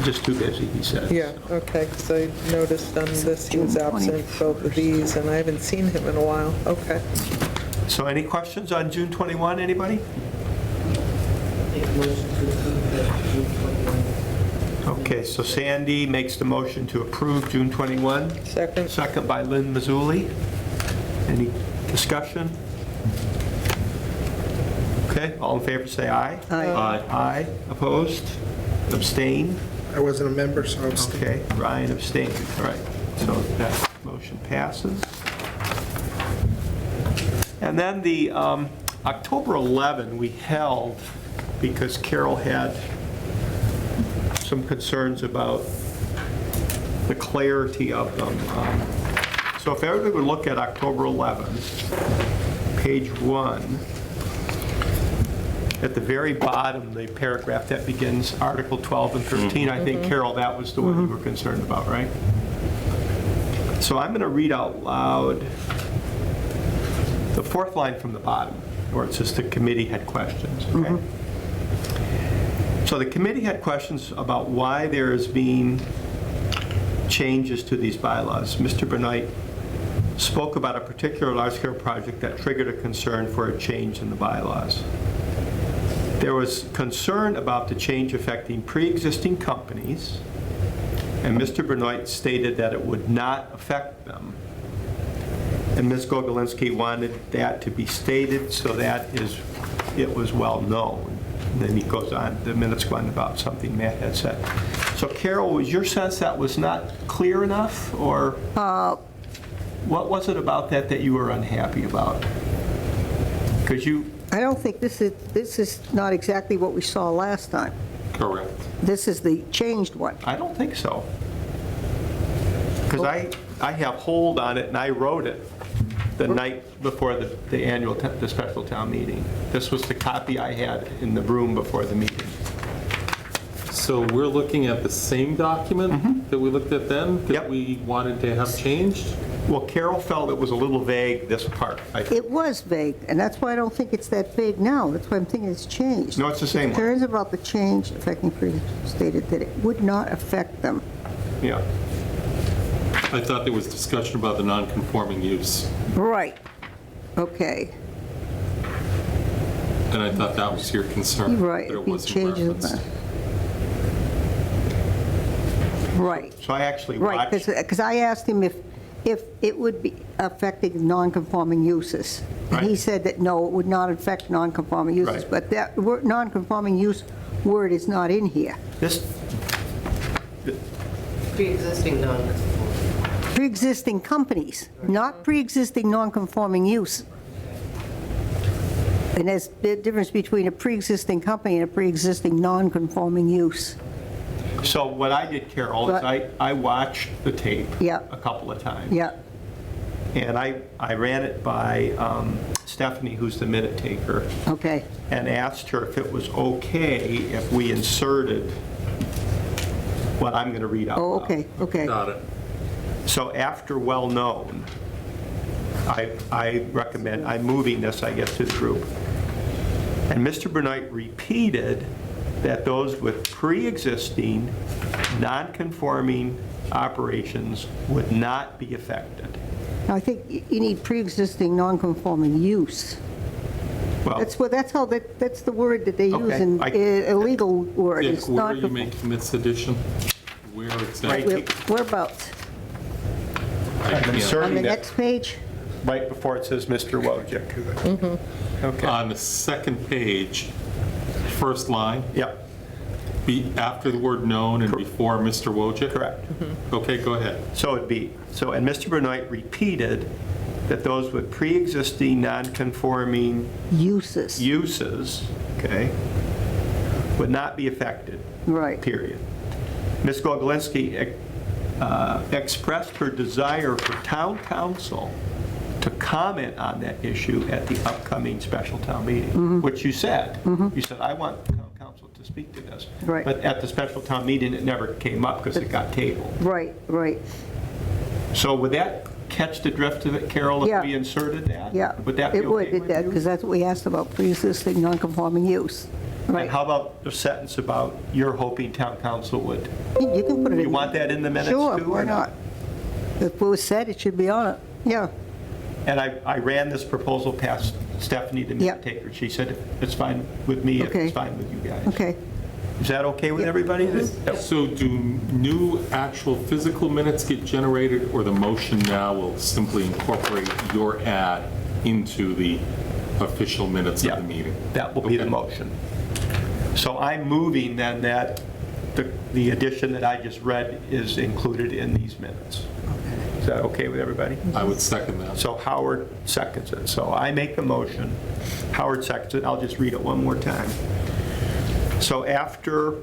just too busy, he said. yeah, okay, because I noticed on this he was absent both of these, and I haven't seen him in a while. Okay. So any questions on June 21, anybody? Okay, so Sandy makes the motion to approve June 21. Second. Second by Lynn Mazzulli. Any discussion? Okay, all in favor, say aye. Aye. Aye. Opposed? Abstain? I wasn't a member, so I'm still. Okay, Ryan abstained. All right, so that motion passes. And then the October 11, we held because Carol had some concerns about the clarity of them. So if everybody would look at October 11, page 1, at the very bottom, the paragraph that begins Article 12 and 13, I think, Carol, that was the one you were concerned about, right? So I'm going to read out loud the fourth line from the bottom, where it says the committee had questions, okay? So the committee had questions about why there is being changes to these bylaws. Mr. Benoit spoke about a particular large-scale project that triggered a concern for a change in the bylaws. There was concern about the change affecting pre-existing companies, and Mr. Benoit stated that it would not affect them. And Ms. Gogolinsky wanted that to be stated so that it was well known. And then he goes on, the minutes go on about something Matt had said. So Carol, was your sense that was not clear enough, or what was it about that you were unhappy about? Because I don't think this is not exactly what we saw last time. Correct. This is the changed one. I don't think so. Because I have hold on it, and I wrote it the night before the annual, the special town meeting. This was the copy I had in the room before the meeting. So we're looking at the same document that we looked at then? Yep. That we wanted to have changed? Well, Carol felt it was a little vague, this part. It was vague, and that's why I don't think it's that vague now. That's why I'm thinking it's changed. No, it's the same one. Concerns about the change affecting stated that it would not affect them. Yeah. I thought there was discussion about the non-conforming use, Right. Okay. and I thought that was your concern. Right. That it If he wasn't changes referenced. that. Right. So I actually Right, watched, because I asked him if it would be affecting non-conforming uses. And he Right. said that, no, it would not affect non-conforming uses. Right. But that word, non-conforming use word is not in here. this, Pre-existing non-conforming. Pre-existing companies, not pre-existing non-conforming use. And there's a difference between a pre-existing company and a pre-existing non-conforming use. so what I did, Carol, is But- I watched the tape Yeah. a couple of times. Yeah, And I ran it by Stephanie, who's the minute taker, okay. and asked her if it was okay if we inserted what I'm going to read out Oh, loud. okay, okay. Got it. So after well-known, I recommend, I'm moving this, I guess, to the group. And Mr. Benoit repeated that those with pre-existing, non-conforming operations would not be affected. Now, I think you need pre-existing non-conforming use. Well, That's the word that they use Okay, in, a legal word. Dick, It's where are not. you making this addition? Where exactly? Whereabouts? I I'm can't- On inserting the it next page? right before it says Mr. Wojcik. Okay, On the second page, first line, yep, be after the word known and before Mr. Wojcik? correct. Okay, go ahead. So it'd be, and Mr. Benoit repeated that those with pre-existing, non-conforming Uses, uses, okay, would not be affected, right. period. Ms. Gogolinsky expressed her desire for town council to comment on that issue at the upcoming special town meeting, which you said. You said, I want town council to speak to this. Right. But at the special town meeting, it never came up because it got tabled. Right, right. So would that catch the drift of it, Carol, Yeah. if we inserted that? Yeah. Would that be It would, okay with you? because that's what we asked about pre-existing non-conforming use. And Right. how about the sentence about you're hoping town council would? You can put it in. You want that in the minutes too? Sure, or why not? If it was said, it should be on it. Yeah, And I ran this proposal past Stephanie, the minute Yep. taker. She said, it's fine with me, if Okay. it's fine with you guys. okay. Is that okay with everybody? So do new actual physical minutes get generated, or the motion now will simply incorporate your ad into the official minutes of Yeah, the meeting? that will be the Okay. motion. So I'm moving then that the addition that I just read is included in these minutes. Is that okay with everybody? I would second that. So Howard seconds it. So I make the motion, Howard seconds it, I'll just read it one more time. So after,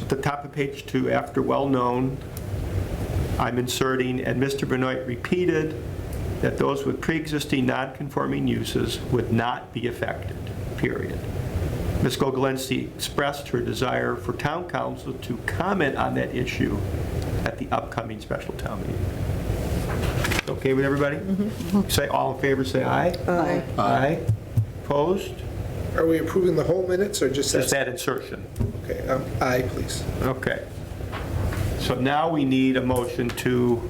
at the top of page 2, after well-known, I'm inserting, and Mr. Benoit repeated that those with pre-existing non-conforming uses would not be affected, period. Ms. Gogolinsky expressed her desire for town council to comment on that issue at the upcoming special town meeting. Okay with everybody? Say, all in favor, say aye. Aye. Aye. Opposed? Are we approving the whole minutes or just Just that? that insertion. Okay, aye, please. Okay. So now we need a motion to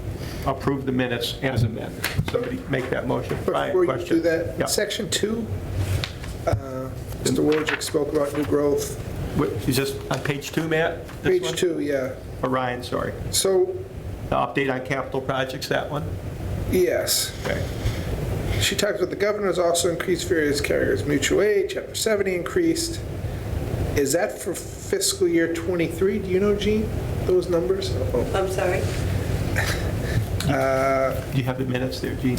approve the minutes as amended. Somebody make that motion. Brian, Before you question? do that, Yeah. section 2, Mr. Wojcik spoke about new growth. What, is this on page 2, Matt? This one? Page 2, yeah. Or Ryan, sorry. So, The update on capital projects, that one? yes. Okay. She talks about the governor has also increased various carriers, mutual aid, chapter 70 increased. Is that for fiscal year '23? Do you know, Gene, those numbers? Oh. I'm sorry? Do you have the minutes there, Gene?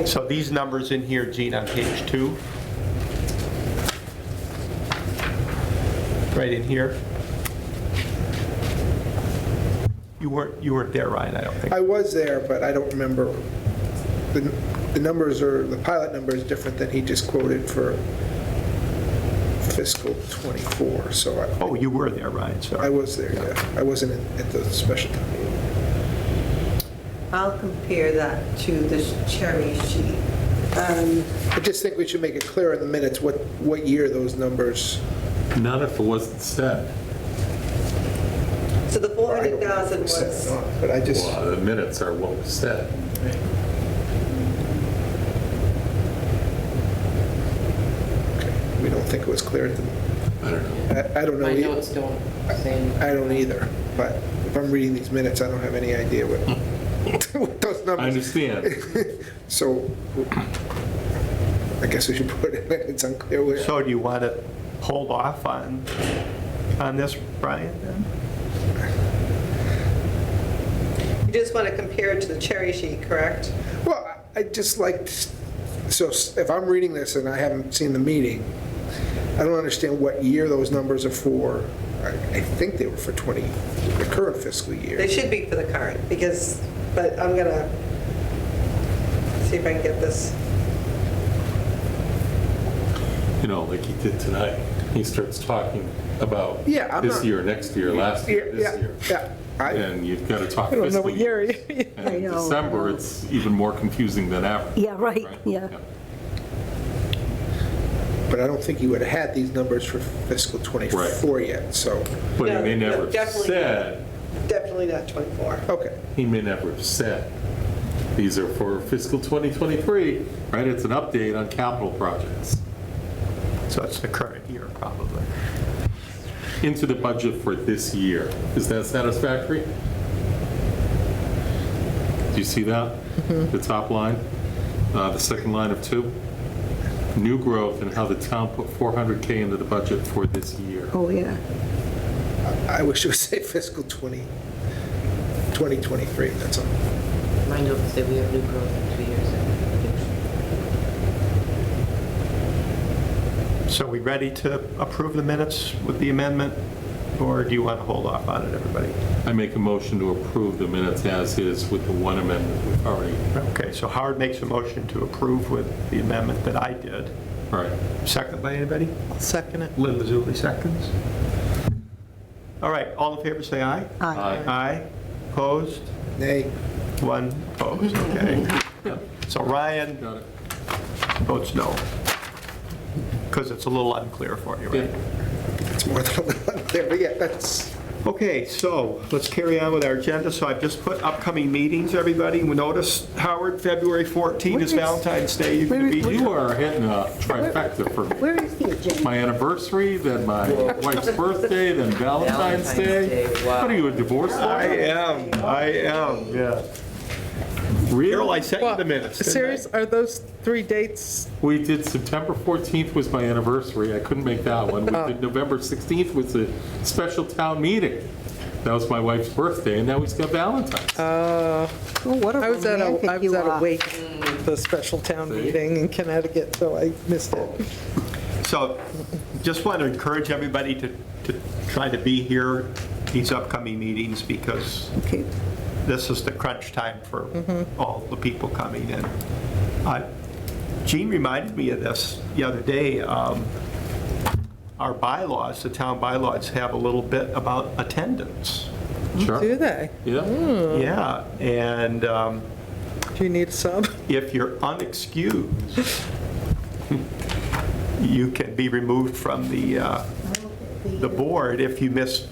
So these numbers in here, Gene, on page 2? Right in here? You weren't there, Ryan, I don't think. I was there, but I don't remember, the numbers are, the pilot number is different than he just quoted for fiscal '24, so Oh, you were there, Ryan, I sorry. was there, yeah. I wasn't at the special town meeting. I'll compare that to this cherry sheet. I just think we should make it clear in the minutes what year those numbers. Not if it wasn't said. So the 400,000 was, But I just, Well, the minutes are what was said. we don't think it was clear at the, I don't know. I don't know. My e- notes don't say. I don't either, but if I'm reading these minutes, I don't have any idea what what those I numbers. understand. So I guess we should put it, it's unclear where. So do you want to hold off on this, Brian, then? you just want to compare it to the cherry sheet, correct? Well, I just like, so if I'm reading this and I haven't seen the meeting, I don't understand what year those numbers are for. I think they were for the current fiscal They year. should be for the current, but I'm going to see if I can get this. You know, like he did tonight. He starts talking about Yeah, I'm this not- year, next year, last year, this Yeah, year. yeah. And you've got to talk I don't know fiscal what year. years. And I in know. December, it's even more confusing than ever. Yeah, right, yeah. But I don't think you would have had these numbers for fiscal '24 yet, so, But he No, may no, never have definitely said, Definitely not 24. okay. he may never have said, these are for fiscal 2023, right? It's an update on capital projects So it's the current year, probably. into the budget for this year. Is that satisfactory? Do you see that? The top line, the second line of 2? New growth and how the town put 400K into the budget for this year. Oh, yeah. I wish it would say fiscal 2023, that's all. My notes say we have new growth in 2 years. So we ready to approve the minutes with the amendment, or do you want to hold off on it, everybody? I make a motion to approve the minutes as is with the one amendment we've already, Okay, so Howard makes a motion to approve with the amendment that I did. right. Second by anybody? Second it. Lynn Mazzulli seconds. All right, all in favor, say aye. Aye. Aye. Opposed? Nay, 1 opposed, okay. So Ryan Got it. votes no, because it's a little unclear for you, right? it's more than a little unclear, but yeah, that's, Okay, so let's carry on with our agenda. So I've just put upcoming meetings, everybody. We notice, Howard, February 14 is Valentine's Day. You can be You here. are hitting a trifecta for me. Where is the agenda? My anniversary, then my wife's birthday, then Valentine's Day. Valentine's Day, wow. What are you, a divorce lawyer? I am, yeah. Carol, I sent you the minutes, didn't I? Serious, are those 3 dates? We did September 14th was my anniversary. I couldn't make that one. We did November 16th was a special town meeting. That was my wife's birthday, and now we've got Valentine's. Oh, what a I was at romantic you a are. wake, the special town meeting in Connecticut, so I missed it. So just want to encourage everybody to try to be here, these upcoming meetings, because Okay. this is the crunch time for all the people coming in. Gene reminded me of this the other day. Our bylaws, the town bylaws, have a little bit about attendance. Do Sure. they? Yeah. Yeah, and Do you need a sub? if you're unexcused, you can be removed from the board if you miss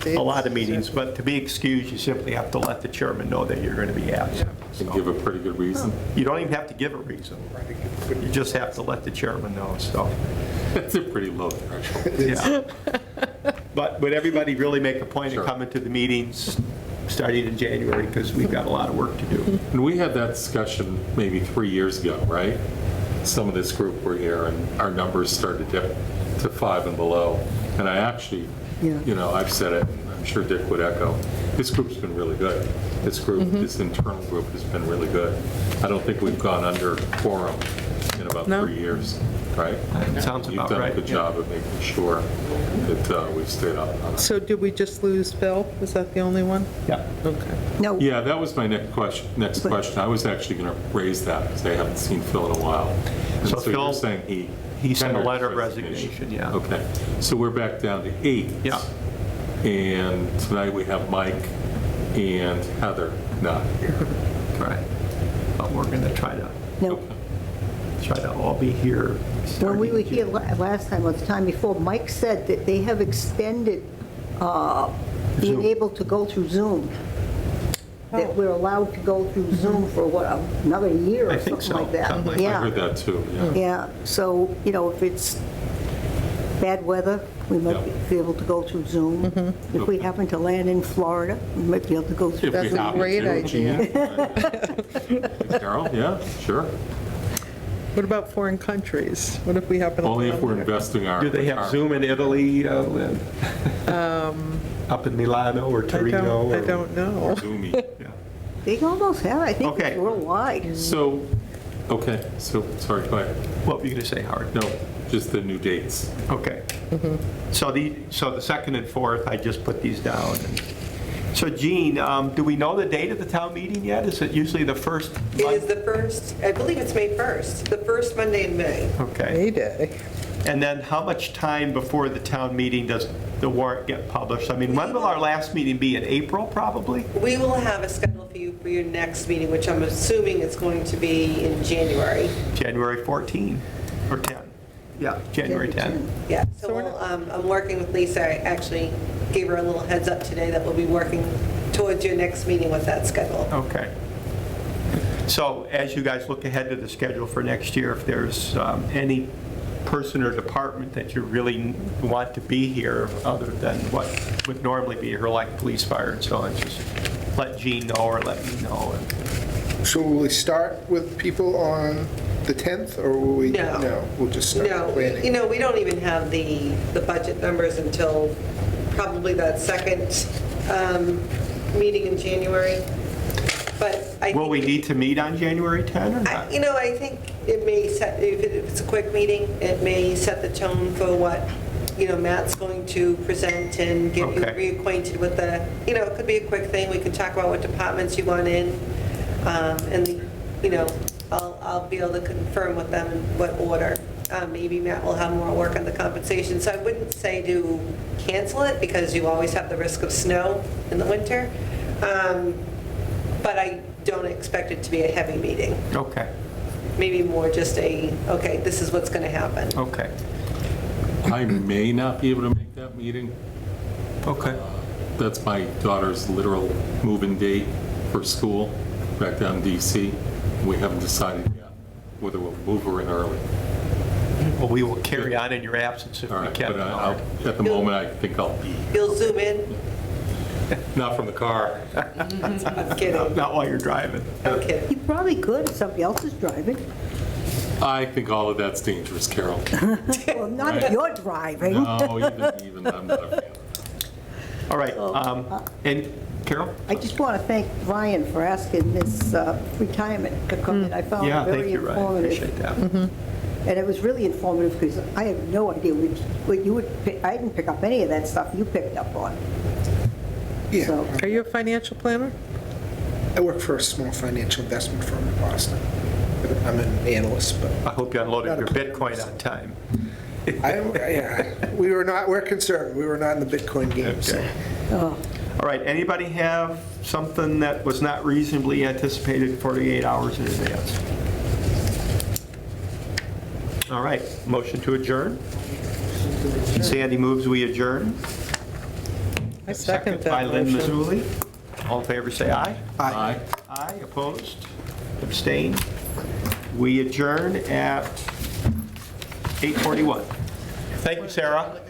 a lot of meetings. But to be excused, you simply have to let the chairman know that you're going to be absent. And give a pretty good reason. You don't even have to give a reason. You just have to let the chairman know, so, That's a pretty low threshold. yeah. But would everybody really make a point Sure. of coming to the meetings starting in January, because we've got a lot of work to do. And we had that discussion maybe 3 years ago, right? Some of this group were here, and our numbers started to dip to 5 and below. And I actually, Yeah. you know, I've said it, and I'm sure Dick would echo, this group's been really good. This group, this internal group has been really good. I don't think we've gone under quorum in about No. 3 years. right? Sounds about You've done a right, good yeah. job of making sure that we've stayed up on it. So did we just lose Phil? Was that the only one? Yeah. Okay. No, Yeah, that was my next question. I was actually going to raise that because I haven't seen Phil in a while. And So so you're Phil- saying he sent a tendered letter of his resignation, yeah. Okay, so we're back down to 8. Yeah. And tonight we have Mike and Heather not here. Right. But we're going to try no. to all be here. When we were starting here last time, or the time before, Mike said that they have extended being Zoom. able to go through Zoom. That we're allowed to go through Zoom for what, another year I or think something like so, that? something like I Yeah. heard that too, yeah. Yeah, so, you know, if it's bad weather, we might Yeah. be able to go through Zoom. If we happen to land in Florida, we might be able to go through. If we That's a happen great to, idea. Gene. Carol, yeah, sure. What about foreign countries? What if we happen to... Only if land we're there? investing our. Do they have Zoom in Italy, Lynn? Up in Milano or Torino? I don't know. Zoomy. Yeah. They almost have, I think Okay. it's worldwide. So, okay, so, sorry, go ahead. What were you going to say, Howard? No, just the new dates. Okay. So the 2nd and 4th, I just put these down. So Gene, do we know the date of the town meeting yet? Is it usually the first It is month? the first, I believe it's May 1st, the first Monday in May. Okay. May Day. And then how much time before the town meeting does the warrant get published? I mean, when will our last meeting be? In April, probably? We will have a schedule for you for your next meeting, which I'm assuming is going to be in January. January 14 or 10? Yeah, January 10. Yeah, so I'm working with Lisa. I actually gave her a little heads up today that we'll be working towards your next meeting with that schedule. Okay. So as you guys look ahead to the schedule for next year, if there's any person or department that you really want to be here other than what would normally be here, like police, fire, and so on, just let Gene know or let me know. So will we start with people on the 10th, or will we? No. No, we'll just start No, planning. you know, we don't even have the budget numbers until probably that second meeting in January. But I Will we think, need to meet on January 10 or not? you know, I think it may set, if it's a quick meeting, it may set the tone for what, you know, Matt's going to present and get you Okay. reacquainted with the, you know, it could be a quick thing. We could talk about what departments you want in. And, you know, I'll be able to confirm with them in what order. Maybe Matt will have more work on the compensation. So I wouldn't say to cancel it because you always have the risk of snow in the winter. But I don't expect it to be a heavy meeting. Okay, Maybe more just okay, this is what's going to happen. okay, I may not be able to make that meeting. okay. That's my daughter's literal move-in date for school back down in DC. We haven't decided yet whether we'll move her in early. Well, we will carry on in your absence if All we right, can. but at the moment, I think I'll be, You'll zoom in? not from the car. I'm kidding. Not while you're driving. I'm kidding. You probably could if somebody else is driving. I think all of that's dangerous, Carol. Well, not if you're driving. No, even, I'm not a fan. All right, and Carol? I just want to thank Ryan for asking this retirement to come in. I found Yeah, it very thank you, Ryan, informative. appreciate that. And it was really informative because I have no idea what you would pick. I didn't pick up any of that stuff you picked up on. Yeah, So, Are you a financial planner? I work for a small financial investment firm in Boston. I'm an analyst, but I hope you unloaded Not a your plan. Bitcoin on time. we're concerned. We were not in the Bitcoin game, so. Okay. All right, anybody have something that was not reasonably anticipated 48 hours in advance? All right, motion to adjourn. Sandy moves we adjourn. I second By that Lynn motion. Mazzulli. All in favor, say aye. Aye. Aye, opposed, abstained. We adjourn at 8:41. Thank you, Sarah.